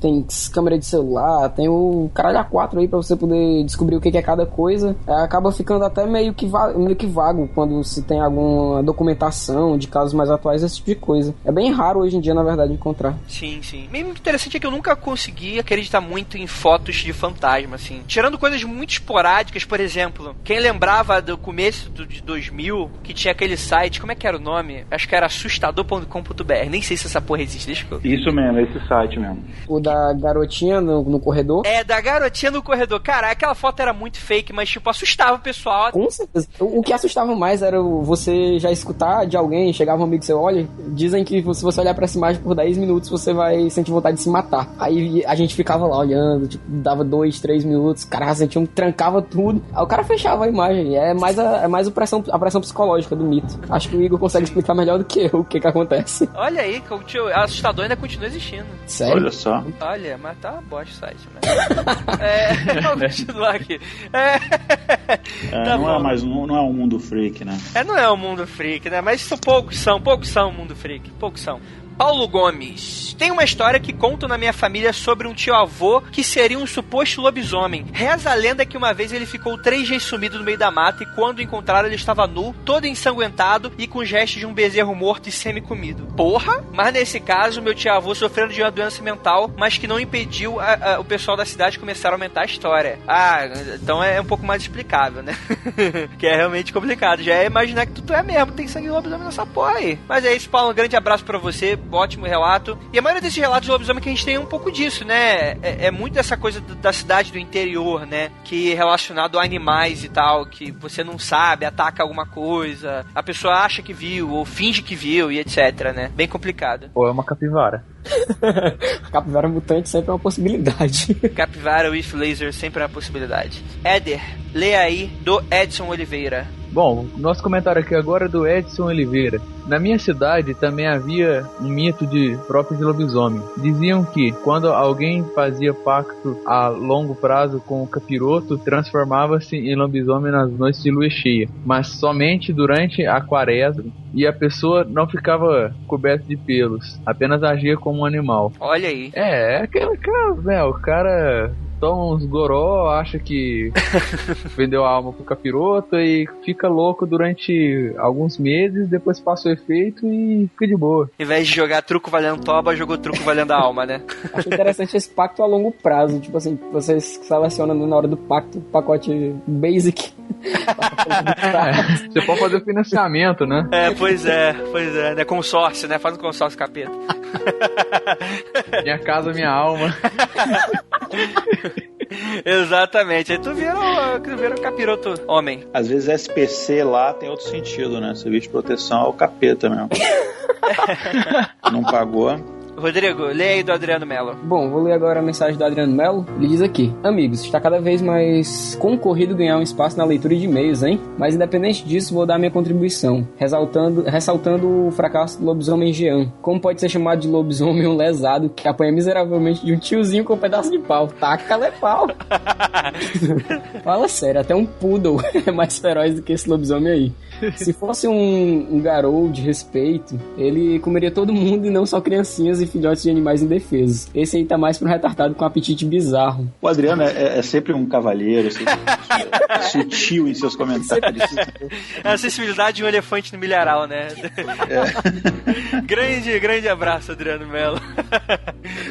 [SPEAKER 8] câmera de celular, tem o caralho A4 aí pra você poder descobrir o que é cada coisa. Acaba ficando até meio que vago quando se tem alguma documentação de casos mais atuais, esse tipo de coisa. É bem raro hoje em dia, na verdade, encontrar.
[SPEAKER 2] Sim, sim. Meio interessante é que eu nunca consegui acreditar muito em fotos de fantasma, assim. Tirando coisas muito esporádicas, por exemplo, quem lembrava do começo de 2000, que tinha aquele site, como é que era o nome? Acho que era assustador.com.br. Nem sei se essa porra existe, deixa eu...
[SPEAKER 6] Isso mesmo, esse site mesmo.
[SPEAKER 8] O da garotinha no corredor?
[SPEAKER 2] É, da garotinha no corredor. Cara, aquela foto era muito fake, mas, tipo, assustava o pessoal.
[SPEAKER 8] Com certeza. O que assustava mais era você já escutar de alguém, chegava um amigo seu, olha, dizem que se você olhar pra essa imagem por 10 minutos, você vai sentir vontade de se matar. Aí a gente ficava lá olhando, tipo, dava 2, 3 minutos, o cara sentia trancava tudo. Aí o cara fechava a imagem. É mais a pressão psicológica do mito. Acho que o Igor consegue explicar melhor do que eu o que acontece.
[SPEAKER 2] Olha aí, o assustador ainda continua existindo.
[SPEAKER 8] Sério?
[SPEAKER 6] Olha só.
[SPEAKER 2] Olha, mas tá uma bosta o site, né? Vamos continuar aqui.
[SPEAKER 6] Tá não é um mundo freak, né?
[SPEAKER 2] Não é um mundo freak, né? Mas poucos são um mundo freak. Poucos são. Paulo Gomes. Tem uma história que conto na minha família sobre um tio-avô que seria um suposto lobisomem. Reza a lenda que uma vez ele ficou 3 dias sumido no meio da mata e quando o encontraram ele estava nu, todo ensanguentado e com gestos de um bezerro morto e semi-comido. Porra! Mas nesse caso, meu tio-avô sofrendo de uma doença mental, mas que não impediu o pessoal da cidade começar a aumentar a história. Então é um pouco mais explicável, né? Que é realmente complicado. Já é imaginar que tu é mesmo, tem sangue de lobisomem nessa porra aí. Mas é isso, Paulo, um grande abraço pra você. Ótimo relato. E a maioria desses relatos de lobisomem que a gente tem é um pouco disso, né? É muito dessa coisa da cidade do interior, né? Que é relacionado a animais e tal, que você não sabe, ataca alguma coisa, a pessoa acha que viu, ou finge que viu, e etc, né? Bem complicado.
[SPEAKER 7] Ou é uma capivara.
[SPEAKER 8] Capivara mutante sempre é uma possibilidade.
[SPEAKER 2] Capivara with laser sempre é uma possibilidade. Éder, leia aí do Edson Oliveira.
[SPEAKER 7] Bom, nosso comentário aqui agora é do Edson Oliveira. Na minha cidade também havia um mito próprio de lobisomem. Diziam que quando alguém fazia pacto a longo prazo com o capiroto, transformava-se em lobisomem nas noites de lua cheia, mas somente durante a quaresma, e a pessoa não ficava coberta de pelos, apenas agia como um animal.
[SPEAKER 2] Olha aí.
[SPEAKER 7] É aquele cara, né, o cara toma uns goró, acha que vendeu a alma pro capiroto e fica louco durante alguns meses, depois passa o efeito e fica de boa.
[SPEAKER 2] Em vez de jogar truco valendo toba, jogou truco valendo a alma, né?
[SPEAKER 8] Acho interessante esse pacto a longo prazo. Tipo assim, vocês selecionam na hora do pacto o pacote basic.
[SPEAKER 7] Você pode fazer financiamento, né?
[SPEAKER 2] Pois é, né? Consórcio, né? Faz um consórcio capeta.
[SPEAKER 7] Minha casa, minha alma.
[SPEAKER 2] Exatamente, aí tu vira o capiroto homem.
[SPEAKER 6] Às vezes SPC lá tem outro sentido, né? Serviço de proteção é o capeta mesmo. Não pagou.
[SPEAKER 2] Rodrigo, leia aí do Adriano Mello.
[SPEAKER 8] Bom, vou ler agora a mensagem do Adriano Mello. Ele diz aqui: amigos, está cada vez mais concorrido ganhar um espaço na leitura de e-mails, hein? Mas independente disso, vou dar minha contribuição, ressaltando o fracasso do lobisomem Jean. Como pode ser chamado de lobisomem um lesado que apanha miseravelmente de um tiozinho com um pedaço de pau? Taca-lhe pau! Fala sério, até um poodle é mais feroz do que esse lobisomem aí. Se fosse um garou de respeito, ele comeria todo mundo e não só criancinhas e filhotes de animais indefesos. Esse aí tá mais pra um retardado com um apetite bizarro.
[SPEAKER 6] O Adriano é sempre um cavalheiro, sutil em seus comentários.
[SPEAKER 2] É a sensibilidade de um elefante no milharal, né? Grande abraço, Adriano Mello.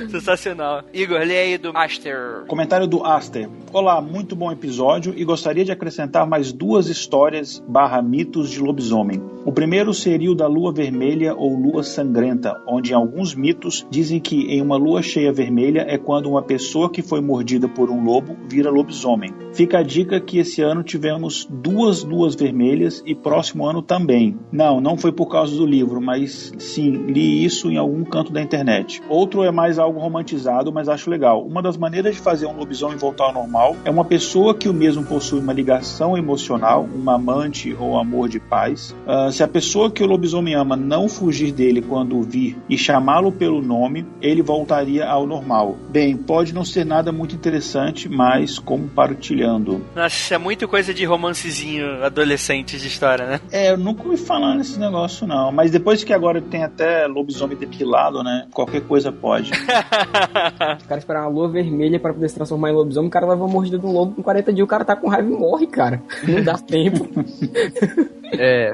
[SPEAKER 2] Sensacional. Igor, lê aí do Aster.
[SPEAKER 6] Comentário do Aster. Olá, muito bom episódio e gostaria de acrescentar mais 2 histórias / mitos de lobisomem. O primeiro seria o da lua vermelha ou lua sangrenta, onde em alguns mitos dizem que em uma lua cheia vermelha é quando uma pessoa que foi mordida por um lobo vira lobisomem. Fica a dica que esse ano tivemos 2 luas vermelhas e próximo ano também. Não foi por causa do livro, mas sim, li isso em algum canto da internet. Outro é mais algo romantizado, mas acho legal. Uma das maneiras de fazer um lobisomem voltar ao normal é uma pessoa que o mesmo possui uma ligação emocional, uma amante ou amor de paz. Se a pessoa que o lobisomem ama não fugir dele quando o vir e chamá-lo pelo nome, ele voltaria ao normal. Bem, pode não ser nada muito interessante, mas compartilhando.
[SPEAKER 2] Nossa, é muito coisa de romancezinho adolescente de história, né?
[SPEAKER 6] Eu nunca ouvi falar nesse negócio, não. Mas depois que agora tem até lobisomem depilado, né? Qualquer coisa pode.
[SPEAKER 8] O cara esperar uma lua vermelha pra poder se transformar em lobisomem, o cara leva uma mordida de um lobo, com 40 dias o cara tá com raiva e morre, cara. Não dá tempo.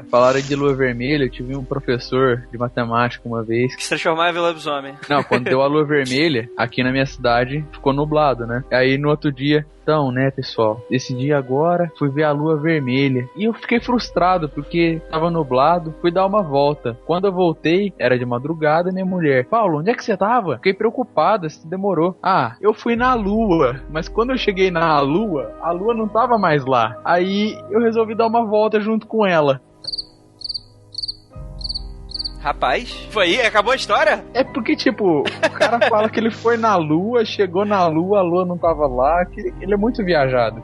[SPEAKER 7] Falaram de lua vermelha, eu tive um professor de matemática uma vez
[SPEAKER 2] que se transformava em lobisomem.
[SPEAKER 7] Não, quando deu a lua vermelha, aqui na minha cidade ficou nublado, né? Aí no outro dia, então, né, pessoal, esse dia agora fui ver a lua vermelha e eu fiquei frustrado porque tava nublado, fui dar uma volta. Quando eu voltei, era de madrugada, minha mulher: Paulo, onde é que você tava? Fiquei preocupada, se demorou. Eu fui na lua, mas quando eu cheguei na lua, a lua não tava mais lá. Aí eu resolvi dar uma volta junto com ela.
[SPEAKER 2] Rapaz, foi aí? Acabou a história?
[SPEAKER 7] É porque, tipo, o cara fala que ele foi na lua, chegou na lua, a lua não tava lá, que ele é muito viajado.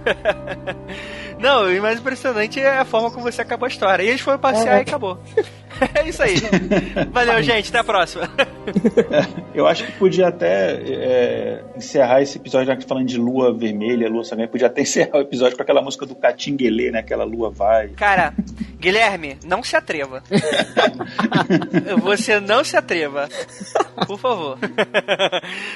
[SPEAKER 2] Não, o mais impressionante é a forma como você acabou a história. E eles foram passear e acabou. É isso aí. Valeu, gente. Até a próxima.
[SPEAKER 6] Eu acho que podia até encerrar esse episódio, já que falando de lua vermelha, lua sangrenta, podia até encerrar o episódio com aquela música do Catinguelê, né? Aquela lua vai.
[SPEAKER 2] Cara, Guilherme, não se atreva. Você não se atreva. Por favor.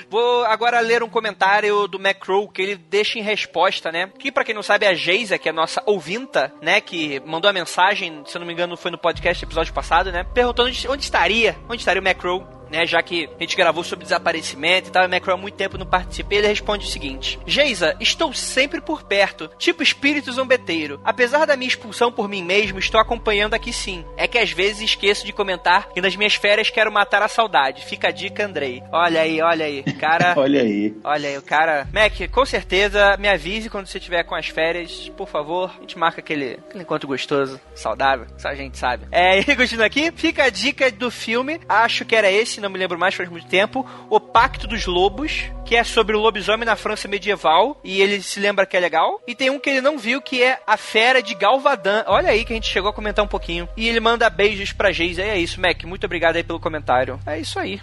[SPEAKER 2] Vou agora ler um comentário do Macrow que ele deixa em resposta, né? Que pra quem não sabe é a Geisa, que é a nossa ouvinta, né? Que mandou a mensagem, se eu não me engano foi no podcast episódio passado, né? Perguntando onde estaria o Macrow, né, já que a gente gravou sobre desaparecimento e tal, e o Macrow há muito tempo não participa, e ele responde o seguinte: Geisa, estou sempre por perto, tipo espírito zombeteiro. Apesar da minha expulsão por mim mesmo, estou acompanhando aqui sim. É que às vezes esqueço de comentar que nas minhas férias quero matar a saudade. Fica a dica, Andrei. Olha aí, cara.
[SPEAKER 6] Olha aí,
[SPEAKER 2] o cara. Mac, com certeza, me avise quando você estiver com as férias, por favor. A gente marca aquele encontro gostoso, saudável, só a gente sabe. E continuando aqui, fica a dica do filme, acho que era esse, não me lembro mais, faz muito tempo, O Pacto dos Lobos, que é sobre o lobisomem na França medieval, e ele se lembra que é legal. E tem um que ele não viu, que é A Fera de Galvadã. Olha aí que a gente chegou a comentar um pouquinho. E ele manda beijos pra Geisa. E é isso, Mac, muito obrigado aí pelo comentário. É isso aí.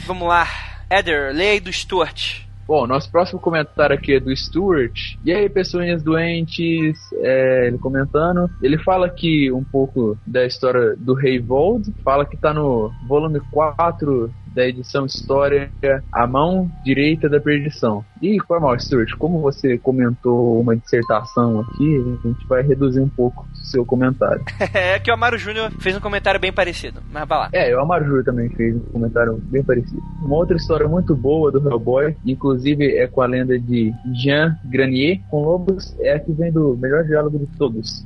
[SPEAKER 2] Vamos lá. Éder, leia aí do Stuart.
[SPEAKER 7] Bom, nosso próximo comentário aqui é do Stuart. E aí, pessoinhas doentes, ele comentando. Ele fala aqui um pouco da história do Rei Vold. Fala que tá no volume 4 da edição História, A Mão Direita da Perdição. E, foi mal, Stuart, como você comentou uma dissertação aqui, a gente vai reduzir um pouco o seu comentário.
[SPEAKER 2] É que o Amaro Júnior fez um comentário bem parecido, mas vai lá.
[SPEAKER 7] O Amaro Júnior também fez um comentário bem parecido. Uma outra história muito boa do Hellboy, inclusive é com a lenda de Jean Granier com lobos, é a que vem do melhor diálogo de todos.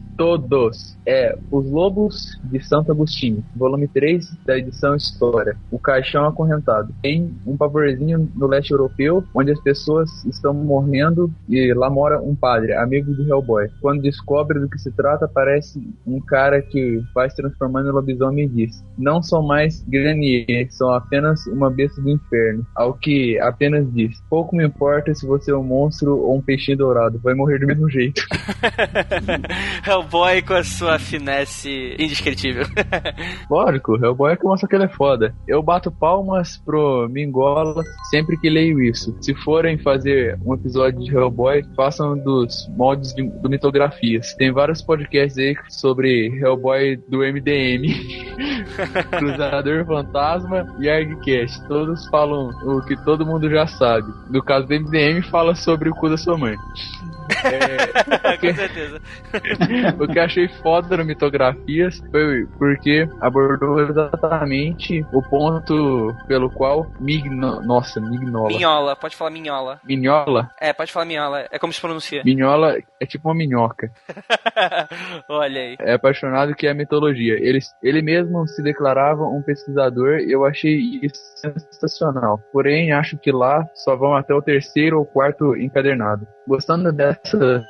[SPEAKER 7] Os Lobos de Santo Agostinho, volume 3 da edição História, O Caixão Acorrentado. Tem um pavorzinho no leste europeu, onde as pessoas estão morrendo e lá mora um padre, amigo de Hellboy. Quando descobre do que se trata, aparece um cara que vai se transformando em lobisomem e diz: não são mais Granier, são apenas uma besta do inferno. Ao que apenas diz: pouco me importa se você é um monstro ou um peixinho dourado, vai morrer do mesmo jeito.
[SPEAKER 2] Hellboy com a sua finesse indescritível.
[SPEAKER 7] Lógico, Hellboy é que mostra que ele é foda. Eu bato palmas pro Mingola sempre que leio isso. Se forem fazer um episódio de Hellboy, façam dos moldes do Mitografias. Tem vários podcasts aí sobre Hellboy do MDM, Cruzador Fantasma e ArgCast. Todos falam o que todo mundo já sabe. No caso do MDM, fala sobre o cu da sua mãe.
[SPEAKER 2] Com certeza.
[SPEAKER 7] O que eu achei foda no Mitografias foi porque abordou exatamente o ponto pelo qual Mignola.
[SPEAKER 2] Minhola, pode falar minhola.
[SPEAKER 7] Minhola?
[SPEAKER 2] É, pode falar minhola. É como se pronuncia.
[SPEAKER 7] Minhola é tipo uma minhoca.
[SPEAKER 2] Olha aí.
[SPEAKER 7] É apaixonado que é a mitologia. Ele mesmo se declarava um pesquisador e eu achei isso sensacional. Porém, acho que lá só vão até o 3º ou 4º encadernado. Gostando dessas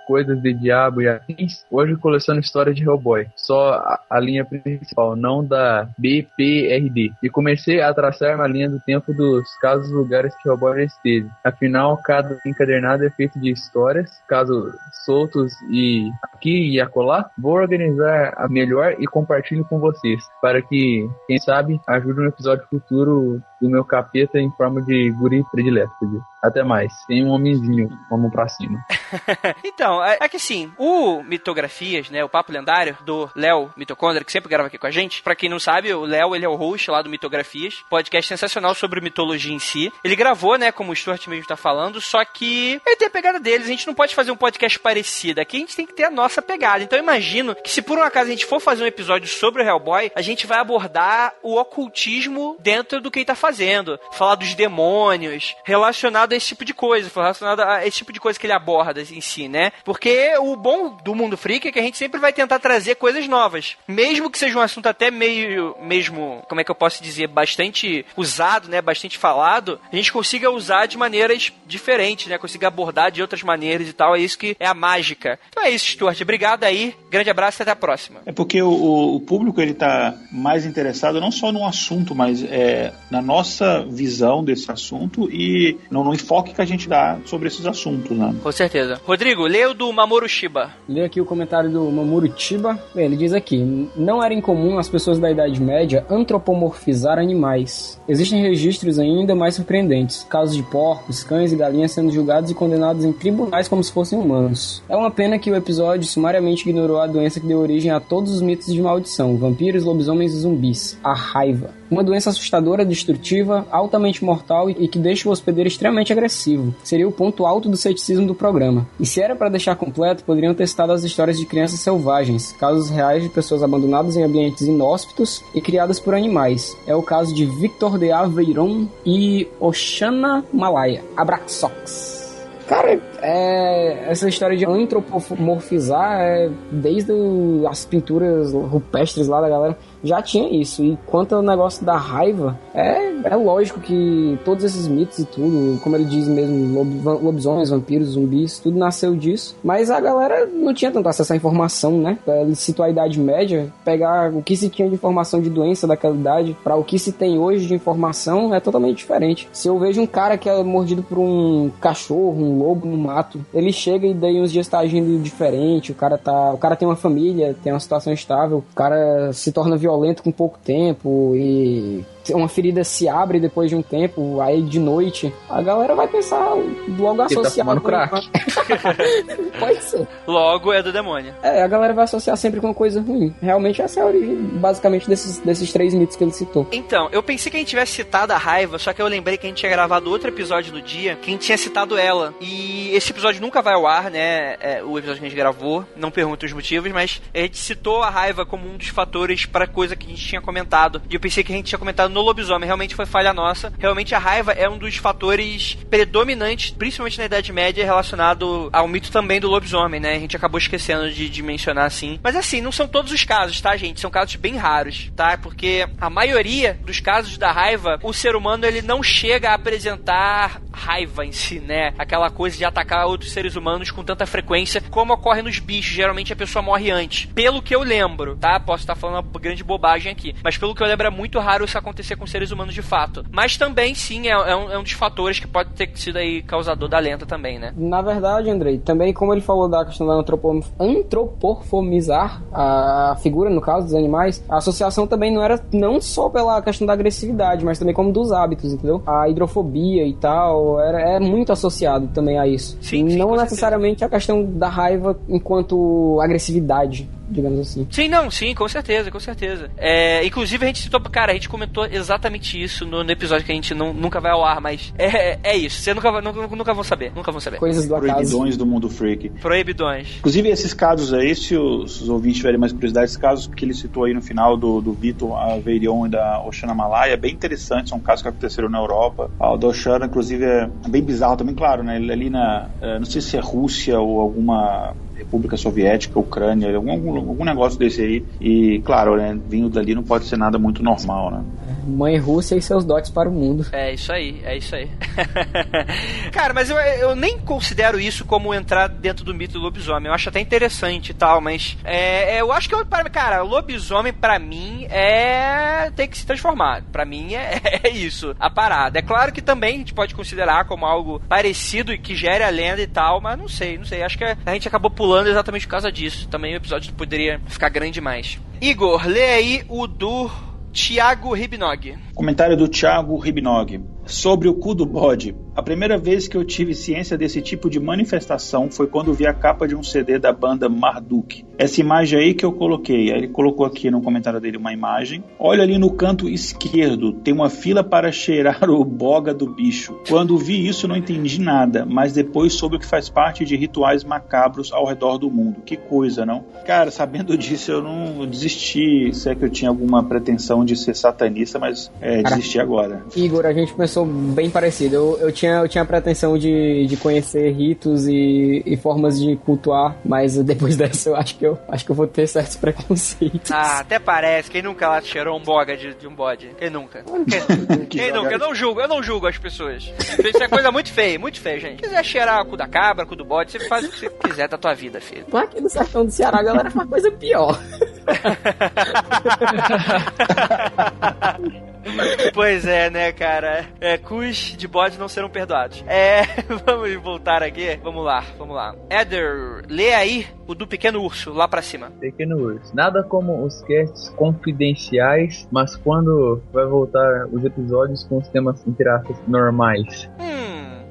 [SPEAKER 7] coisas de diabo e afins, hoje coleciono história de Hellboy, só a linha principal, não da BPRD, e comecei a traçar uma linha do tempo dos casos e lugares que Hellboy esteve. Afinal, cada encadernado é feito de histórias, casos soltos e aqui e acolá. Vou organizar a melhor e compartilho com vocês, para que, quem sabe, ajude um episódio futuro do meu capeta em forma de guri predileto. Até mais. Tem um homenzinho, vamos pra cima.
[SPEAKER 2] Então, é que assim, o Mitografias, né, o Papo Lendário do Léo Mitocondria, que sempre grava aqui com a gente, pra quem não sabe, o Léo, ele é o host lá do Mitografias, podcast sensacional sobre mitologia em si. Ele gravou, né, como o Stuart mesmo tá falando, só que ele tem a pegada deles, a gente não pode fazer um podcast parecido, aqui a gente tem que ter a nossa pegada. Então eu imagino que se por um acaso a gente for fazer um episódio sobre o Hellboy, a gente vai abordar o ocultismo dentro do que ele tá fazendo, falar dos demônios, relacionado a esse tipo de coisa, relacionado a esse tipo de coisa que ele aborda em si, né? Porque o bom do Mundo Freak é que a gente sempre vai tentar trazer coisas novas. Mesmo que seja um assunto até mesmo, como é que eu posso dizer, bastante usado, né? Bastante falado, a gente consiga usar de maneiras diferentes, né? Consiga abordar de outras maneiras e tal. É isso que é a mágica. Então é isso, Stuart. Obrigado aí. Grande abraço e até a próxima.
[SPEAKER 6] É porque o público, ele tá mais interessado não só no assunto, mas na nossa visão desse assunto e no enfoque que a gente dá sobre esses assuntos, né?
[SPEAKER 2] Com certeza. Rodrigo, lê o do Mamoru Shiba.
[SPEAKER 8] Lê aqui o comentário do Mamoru Shiba. Ele diz aqui: não era incomum as pessoas da Idade Média antropomorfizar animais. Existem registros ainda mais surpreendentes. Casos de porcos, cães e galinhas sendo julgados e condenados em tribunais como se fossem humanos. É uma pena que o episódio sumariamente ignorou a doença que deu origem a todos os mitos de maldição: vampiros, lobisomens e zumbis. A raiva. Uma doença assustadora, destrutiva, altamente mortal e que deixa o hospedeiro extremamente agressivo. Seria o ponto alto do ceticismo do programa. E se era para deixar completo, poderiam ter citado as histórias de crianças selvagens, casos reais de pessoas abandonadas em ambientes inóspitos e criadas por animais. É o caso de Victor de Aveyron e Oshana Malaya, Abraxox. Cara, essa história de antropomorfizar, desde as pinturas rupestres lá da galera, já tinha isso. E quanto ao negócio da raiva, é lógico que todos esses mitos e tudo, como ele diz mesmo, lobisomens, vampiros, zumbis, tudo nasceu disso. Mas a galera não tinha tanto acesso à informação, né? Ele citou a Idade Média, pegar o que se tinha de informação de doença daquela idade para o que se tem hoje de informação é totalmente diferente. Se eu vejo um cara que é mordido por um cachorro, um lobo no mato, ele chega e daí uns dias tá agindo diferente, o cara tem uma família, tem uma situação estável, o cara se torna violento com pouco tempo e uma ferida se abre depois de um tempo, aí de noite, a galera vai pensar logo associado
[SPEAKER 7] com crack.
[SPEAKER 8] Pode ser.
[SPEAKER 2] Logo é do demônio.
[SPEAKER 8] A galera vai associar sempre com uma coisa ruim. Realmente essa é a origem, basicamente, desses 3 mitos que ele citou.
[SPEAKER 2] Então, eu pensei que a gente tivesse citado a raiva, só que eu lembrei que a gente tinha gravado outro episódio no dia, que a gente tinha citado ela. E esse episódio nunca vai ao ar, né? O episódio que a gente gravou, não pergunto os motivos, mas a gente citou a raiva como um dos fatores para coisa que a gente tinha comentado. E eu pensei que a gente tinha comentado no lobisomem, realmente foi falha nossa. Realmente a raiva é um dos fatores predominantes, principalmente na Idade Média, relacionado ao mito também do lobisomem, né? A gente acabou esquecendo de mencionar assim. Mas assim, não são todos os casos, tá, gente? São casos bem raros, tá? Porque a maioria dos casos da raiva, o ser humano, ele não chega a apresentar raiva em si, né? Aquela coisa de atacar outros seres humanos com tanta frequência como ocorre nos bichos. Geralmente a pessoa morre antes. Pelo que eu lembro, tá? Posso estar falando uma grande bobagem aqui, mas pelo que eu lembro é muito raro isso acontecer com seres humanos de fato. Mas também, sim, é um dos fatores que pode ter sido aí causador da lenda também, né?
[SPEAKER 8] Na verdade, Andrei, também como ele falou da questão da antropomorfizar a figura, no caso, dos animais, a associação também não era não só pela questão da agressividade, mas também como dos hábitos, entendeu? A hidrofobia e tal, é muito associado também a isso.
[SPEAKER 2] Sim,
[SPEAKER 8] não necessariamente a questão da raiva enquanto agressividade. digamos assim.
[SPEAKER 2] Sim, com certeza, com certeza. Inclusive a gente comentou exatamente isso no episódio que a gente nunca vai ao ar, mas é isso, você nunca vão saber.
[SPEAKER 8] Coisas do acaso.
[SPEAKER 6] Proibidões do mundo freak.
[SPEAKER 2] Proibidões.
[SPEAKER 6] Inclusive esses casos aí, se os ouvintes tiverem mais curiosidade, esses casos que ele citou aí no final do Vitor Aveirion e da Oshana Malaya, é bem interessante, são casos que aconteceram na Europa. O da Oshana, inclusive, é bem bizarro também, claro, né? Ele ali não sei se é Rússia ou alguma República Soviética, Ucrânia, algum negócio desse aí. E, claro, né, vindo dali não pode ser nada muito normal, né?
[SPEAKER 8] Mãe Rússia e seus dotes para o mundo.
[SPEAKER 2] É isso aí. Cara, mas eu nem considero isso como entrar dentro do mito do lobisomem. Eu acho até interessante e tal, mas eu acho que cara, lobisomem pra mim tem que se transformar. Pra mim é isso, a parada. É claro que também a gente pode considerar como algo parecido e que gere a lenda e tal, mas não sei. Acho que a gente acabou pulando exatamente por causa disso. Também o episódio poderia ficar grande demais. Igor, lê aí o do Thiago Ribnog.
[SPEAKER 6] Comentário do Thiago Ribnog. Sobre o cu do bode. A primeira vez que eu tive ciência desse tipo de manifestação foi quando vi a capa de um CD da banda Marduk. Essa imagem aí que eu coloquei. Aí ele colocou aqui no comentário dele uma imagem. Olha ali no canto esquerdo, tem uma fila para cheirar o boga do bicho. Quando vi isso não entendi nada, mas depois soube que faz parte de rituais macabros ao redor do mundo. Que coisa, não? Cara, sabendo disso eu não desisti. Se é que eu tinha alguma pretensão de ser satanista, mas desisti agora.
[SPEAKER 8] Igor, a gente pensou bem parecido. Eu tinha a pretensão de conhecer ritos e formas de cultuar, mas depois dessa eu acho que eu vou ter certos preconceitos.
[SPEAKER 2] Até parece. Quem nunca lá cheirou um boga de um bode? Quem nunca? Quem nunca? Eu não julgo as pessoas. Isso é coisa muito feia, gente. Se quiser cheirar o cu da cabra, o cu do bode, você faz o que você quiser da tua vida, filho.
[SPEAKER 8] Lá aqui no sertão do Ceará, a galera faz coisa pior.
[SPEAKER 2] Pois é, né, cara? Cus de bode não serão perdoados. Vamos voltar aqui. Vamos lá. Eder, lê aí o do Pequeno Urso, lá pra cima.
[SPEAKER 7] Pequeno Urso. Nada como os casts confidenciais, mas quando vai voltar os episódios com os temas, entre aspas, normais?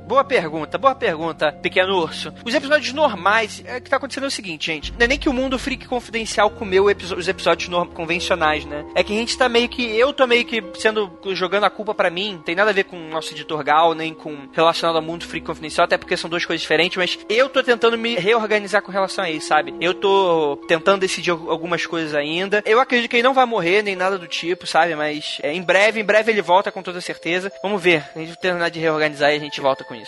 [SPEAKER 2] Boa pergunta, Pequeno Urso. Os episódios normais, o que tá acontecendo é o seguinte, gente. Não é nem que o Mundo Freak Confidencial comeu os episódios convencionais, né? É que a gente tá eu tô meio que jogando a culpa pra mim, tem nada a ver com o nosso editor Gal, nem com relacionado ao Mundo Freak Confidencial, até porque são duas coisas diferentes, mas eu tô tentando me reorganizar com relação a isso, sabe? Eu tô tentando decidir algumas coisas ainda. Eu acredito que ele não vai morrer, nem nada do tipo, sabe? Mas em breve ele volta com toda certeza. Vamos ver. A gente vai terminar de reorganizar e a gente volta com isso.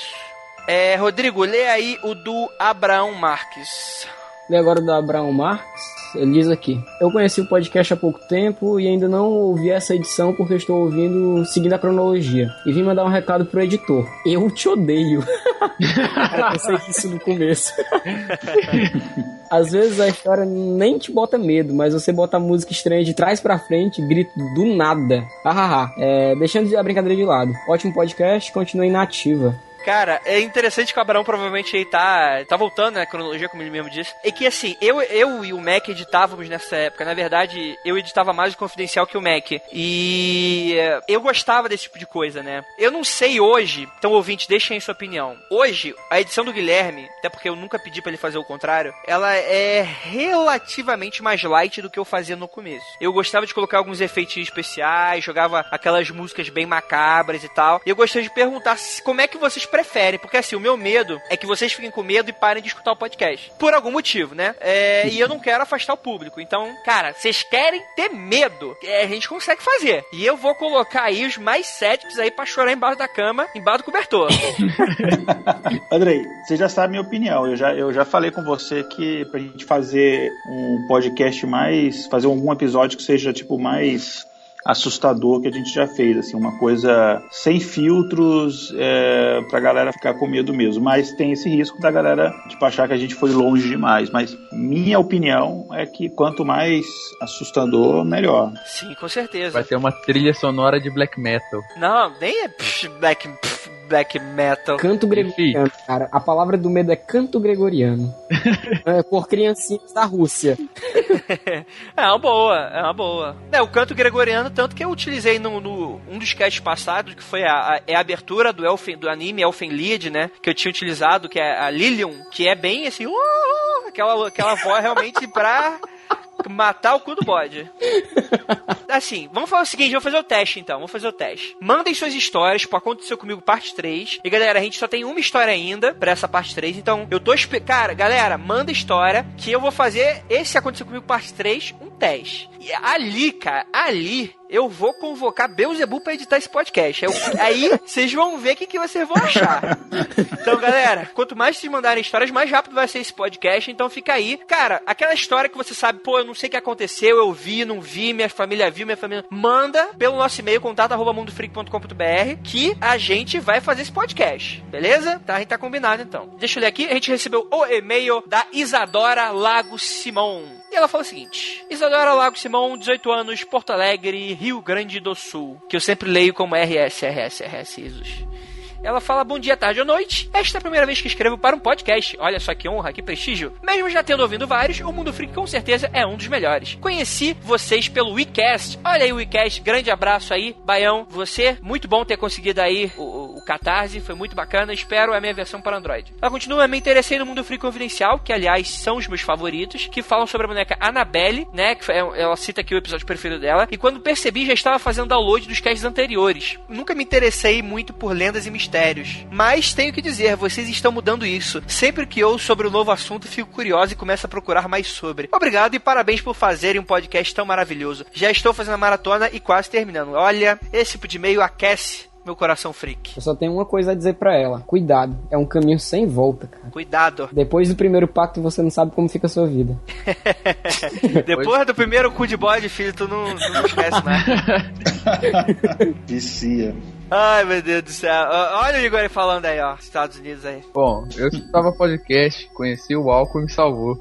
[SPEAKER 2] Rodrigo, lê aí o do Abraão Marques.
[SPEAKER 8] Lê agora o do Abraão Marques. Ele diz aqui: eu conheci o podcast há pouco tempo e ainda não ouvi essa edição porque eu estou ouvindo seguindo a cronologia. E vim mandar um recado pro editor. Eu te odeio. Eu pensei isso no começo. Às vezes a história nem te bota medo, mas você bota a música estranha de trás pra frente, grito do nada. Deixando a brincadeira de lado. Ótimo podcast, continue inativa.
[SPEAKER 2] Cara, é interessante que o Abraão provavelmente aí tá voltando, né, a cronologia, como ele mesmo disse. É que, assim, eu e o Mac editávamos nessa época. Na verdade, eu editava mais o Confidencial que o Mac. E eu gostava desse tipo de coisa, né? Eu não sei hoje, então, ouvinte, deixem aí sua opinião. Hoje, a edição do Guilherme, até porque eu nunca pedi pra ele fazer o contrário, ela é relativamente mais light do que eu fazia no começo. Eu gostava de colocar alguns efeitos especiais, jogava aquelas músicas bem macabras e tal. E eu gostaria de perguntar como é que vocês preferem, porque assim, o meu medo é que vocês fiquem com medo e parem de escutar o podcast. Por algum motivo, né? E eu não quero afastar o público. Então, cara, vocês querem ter medo? A gente consegue fazer. E eu vou colocar aí os mais céticos aí pra chorar embaixo da cama, embaixo do cobertor.
[SPEAKER 6] Andrei, você já sabe a minha opinião. Eu já falei com você que pra gente fazer um podcast fazer algum episódio que seja, tipo, mais assustador que a gente já fez, assim, uma coisa sem filtros, pra galera ficar com medo mesmo, mas tem esse risco da galera tipo, achar que a gente foi longe demais, mas minha opinião é que quanto mais assustador, melhor.
[SPEAKER 2] Sim, com certeza.
[SPEAKER 7] Vai ter uma trilha sonora de black metal.
[SPEAKER 2] Não, nem é black metal.
[SPEAKER 8] Canto gregoriano, cara. A palavra do medo é canto gregoriano. Por criancinhas da Rússia.
[SPEAKER 2] É uma boa. O canto gregoriano, tanto que eu utilizei um dos casts passados, que foi a abertura do anime Elfenlied, né? Que eu tinha utilizado, que é a Lilium, que é bem assim, aquela voz realmente pra Matar o cu do bode. Assim, vamos fazer o seguinte, vamos fazer o teste então, Mandem suas histórias pro Aconteceu Comigo parte 3. E galera, a gente só tem uma história ainda pra essa parte 3, então eu tô cara, galera, manda história que eu vou fazer esse Aconteceu Comigo parte 3 um teste. E ali, cara, eu vou convocar Beelzebub pra editar esse podcast. Aí vocês vão ver o que vocês vão achar. Então, galera, quanto mais vocês mandarem histórias, mais rápido vai ser esse podcast. Então fica aí. Cara, aquela história que você sabe, pô, eu não sei o que aconteceu, eu vi, não vi, minha família viu, manda pelo nosso e-mail, contato@mundofreak.com.br, que a gente vai fazer esse podcast. Beleza? Tá, a gente tá combinado então. Deixa eu ler aqui. A gente recebeu o e-mail da Isadora Lago Simão. E ela fala o seguinte: Isadora Lago Simão, 18 anos, Porto Alegre, Rio Grande do Sul. Que eu sempre leio como RS, Jesus. Ela fala: bom dia, tarde ou noite. Esta é a primeira vez que escrevo para um podcast. Olha só que honra, que prestígio. Mesmo já tendo ouvido vários, o Mundo Freak com certeza é um dos melhores. Conheci vocês pelo WeCast. Olha aí o WeCast, grande abraço aí, Baião. Você, muito bom ter conseguido aí o Catarse, foi muito bacana. Espero a minha versão para Android. Ela continua: me interessei no Mundo Freak Confidencial, que aliás são os meus favoritos, que falam sobre a boneca Annabelle, né, que ela cita aqui o episódio preferido dela. E quando percebi, já estava fazendo download dos casts anteriores. Nunca me interessei muito por lendas e mistérios, mas tenho que dizer, vocês estão mudando isso. Sempre que ouço sobre um novo assunto, fico curioso e começo a procurar mais sobre. Obrigado e parabéns por fazerem um podcast tão maravilhoso. Já estou fazendo a maratona e quase terminando. Olha, esse tipo de e-mail aquece meu coração freak.
[SPEAKER 8] Eu só tenho uma coisa a dizer pra ela: cuidado, é um caminho sem volta, cara.
[SPEAKER 2] Cuidado.
[SPEAKER 8] Depois do primeiro pacto, você não sabe como fica a sua vida.
[SPEAKER 2] Depois do primeiro cu de bode, filho, tu não esquece nada.
[SPEAKER 6] Vicia.
[SPEAKER 2] Ai, meu Deus do céu. Olha o Igor aí falando aí, ó. Estados Unidos aí.
[SPEAKER 7] Bom, eu escutava podcast, conheci o álcool e me salvou.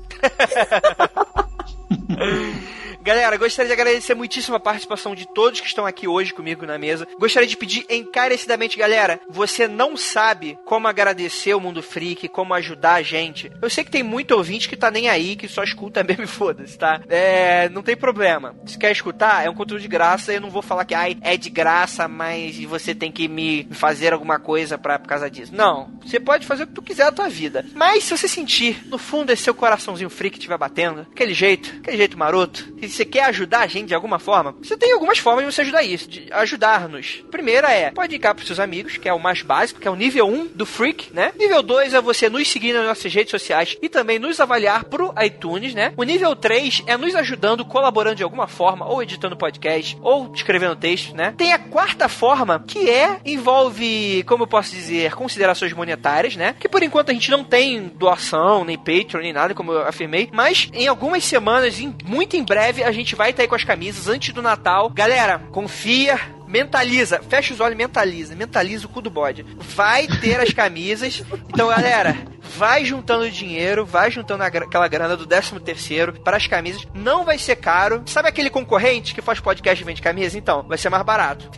[SPEAKER 2] Galera, gostaria de agradecer muitíssimo a participação de todos que estão aqui hoje comigo na mesa. Gostaria de pedir encarecidamente, galera, você não sabe como agradecer o Mundo Freak, como ajudar a gente. Eu sei que tem muito ouvinte que tá nem aí, que só escuta mesmo e foda-se, tá? Não tem problema. Se quer escutar, é um conteúdo de graça. Eu não vou falar que é de graça, mas você tem que me fazer alguma coisa por causa disso. Não. Você pode fazer o que tu quiser da tua vida. Mas se você sentir, no fundo, esse seu coraçãozinho freak estiver batendo, aquele jeito maroto, se você quer ajudar a gente de alguma forma, você tem algumas formas de você ajudar isso, de ajudar-nos. Primeira pode indicar pros seus amigos, que é o mais básico, que é o nível 1 do Freak, né? Nível 2 é você nos seguir nas nossas redes sociais e também nos avaliar pro iTunes, né? O nível 3 é nos ajudando, colaborando de alguma forma, ou editando podcast, ou escrevendo texto, né? Tem a quarta forma, que envolve, como eu posso dizer, considerações monetárias, né? Que por enquanto a gente não tem doação, nem Patreon, nem nada, como eu afirmei, mas em algumas semanas, muito em breve, a gente vai estar aí com as camisas antes do Natal. Galera, confia, mentaliza, fecha os olhos e mentaliza o cu do bode. Vai ter as camisas. Então, galera, vai juntando dinheiro, vai juntando aquela grana do 13º para as camisas. Não vai ser caro. Sabe aquele concorrente que faz podcast e vende camisa? Então, vai ser mais barato.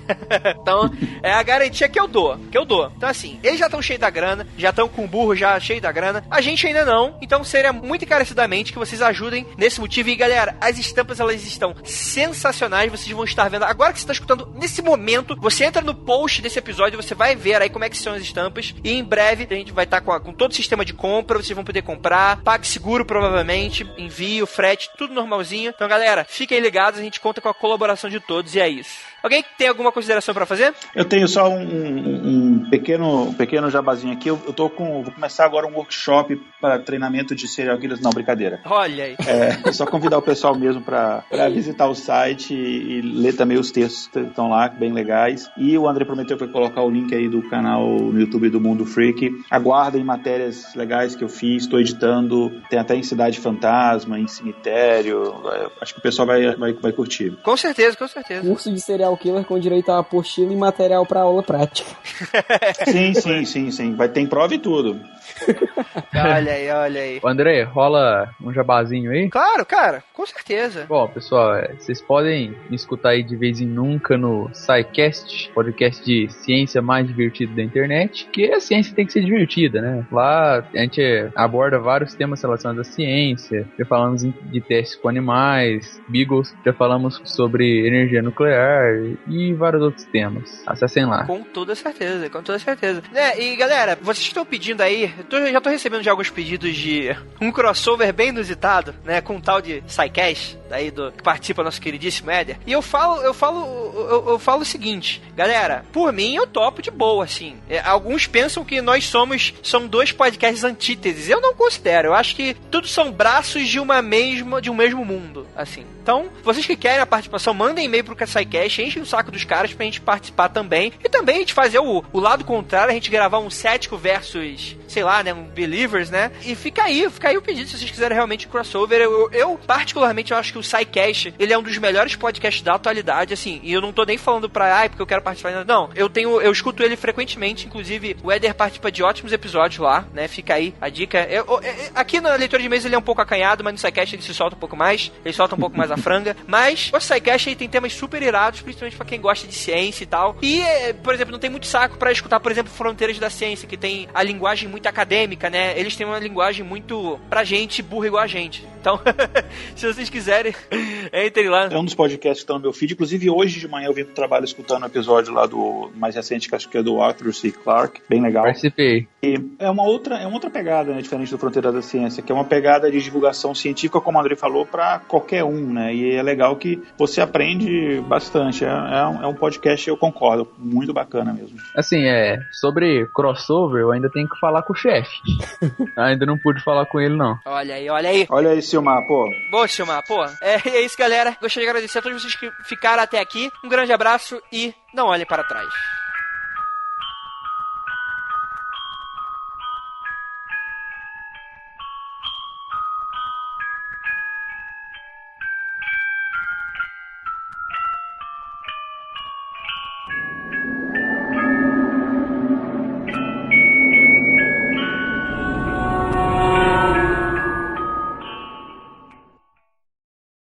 [SPEAKER 2] Então, é a garantia que eu dou. Então, assim, eles já estão cheios da grana, já estão com o burro já cheio da grana. A gente ainda não. Então, seria muito encarecidamente que vocês ajudem nesse motivo. E, galera, as estampas, elas estão sensacionais. Vocês vão estar vendo. Agora que você está escutando nesse momento, você entra no post desse episódio, você vai ver aí como é que são as estampas. E em breve, a gente vai estar com todo o sistema de compra, vocês vão poder comprar, PagSeguro provavelmente, envio, frete, tudo normalzinho. Então, galera, fiquem ligados, a gente conta com a colaboração de todos e é isso. Alguém tem alguma consideração pra fazer?
[SPEAKER 6] Eu tenho só um pequeno jabazinho aqui. Vou começar agora um workshop para treinamento de serial killers. Não, brincadeira.
[SPEAKER 2] Olha aí.
[SPEAKER 6] É só convidar o pessoal mesmo para visitar o site e ler também os textos que estão lá, bem legais. E o André prometeu que vai colocar o link aí do canal no YouTube do Mundo Freak. Aguardem matérias legais que eu fiz, estou editando. Tem até em Cidade Fantasma, em Cemitério. Acho que o pessoal vai curtir.
[SPEAKER 2] Com certeza.
[SPEAKER 8] Curso de serial killer com direito a apostila e material para aula prática.
[SPEAKER 6] Sim. Vai ter prova e tudo.
[SPEAKER 2] Olha aí.
[SPEAKER 7] André, rola um jabazinho aí?
[SPEAKER 2] Claro, cara, com certeza.
[SPEAKER 7] Bom, pessoal, vocês podem me escutar aí de vez em nunca no SciCast, podcast de ciência mais divertido da internet, que a ciência tem que ser divertida, né? Lá a gente aborda vários temas relacionados à ciência, já falamos de testes com animais, Beagles, já falamos sobre energia nuclear e vários outros temas. Acessem lá.
[SPEAKER 2] Com toda certeza. E galera, vocês estão pedindo aí, eu já tô recebendo já alguns pedidos de um crossover bem inusitado, né, com um tal de SciCast, aí que participa, nosso queridíssimo Éder. E eu falo o seguinte, galera, por mim eu topo de boa, assim. Alguns pensam que nós são dois podcasts antíteses. Eu não considero. Eu acho que tudo são braços de um mesmo mundo, assim. Então, vocês que querem a participação, mandem e-mail pro SciCast, enchem o saco dos caras pra gente participar também. E também a gente fazer o lado contrário, a gente gravar um cético versus, sei lá, né, um Believers, né? E fica aí o pedido se vocês quiserem realmente crossover. Eu particularmente, eu acho que o SciCast, ele é um dos melhores podcasts da atualidade, assim. E eu não tô nem falando porque eu quero participar. Não, eu escuto ele frequentemente. Inclusive, o Éder participa de ótimos episódios lá, né? Fica aí a dica. Aqui na leitura de e-mails ele é um pouco acanhado, mas no SciCast ele se solta um pouco mais. Ele solta um pouco mais a franga. Mas o SciCast aí tem temas super irados, principalmente pra quem gosta de ciência e tal. E, por exemplo, não tem muito saco pra escutar, por exemplo, Fronteiras da Ciência, que tem a linguagem muito acadêmica, né? Eles têm uma linguagem muito pra gente burra igual a gente. Então, se vocês quiserem, entrem lá.
[SPEAKER 6] É um dos podcasts que estão no meu feed. Inclusive, hoje de manhã eu vim pro trabalho escutando um episódio lá do mais recente, que acho que é do Arthur C. Clarke. Bem legal.
[SPEAKER 7] Participei.
[SPEAKER 6] E é uma outra pegada, né, diferente do Fronteira da Ciência, que é uma pegada de divulgação científica, como o André falou, para qualquer um, né? E é legal que você aprende bastante. É um podcast, eu concordo, muito bacana mesmo.
[SPEAKER 7] Assim, sobre crossover, eu ainda tenho que falar com o chefe. Ainda não pude falar com ele, não.
[SPEAKER 2] Olha aí.
[SPEAKER 6] Olha aí, Silmar, pô.
[SPEAKER 2] Boa, Silmar, pô. É isso, galera. Gostaria de agradecer a todos vocês que ficaram até aqui. Um grande abraço e não olhem para trás.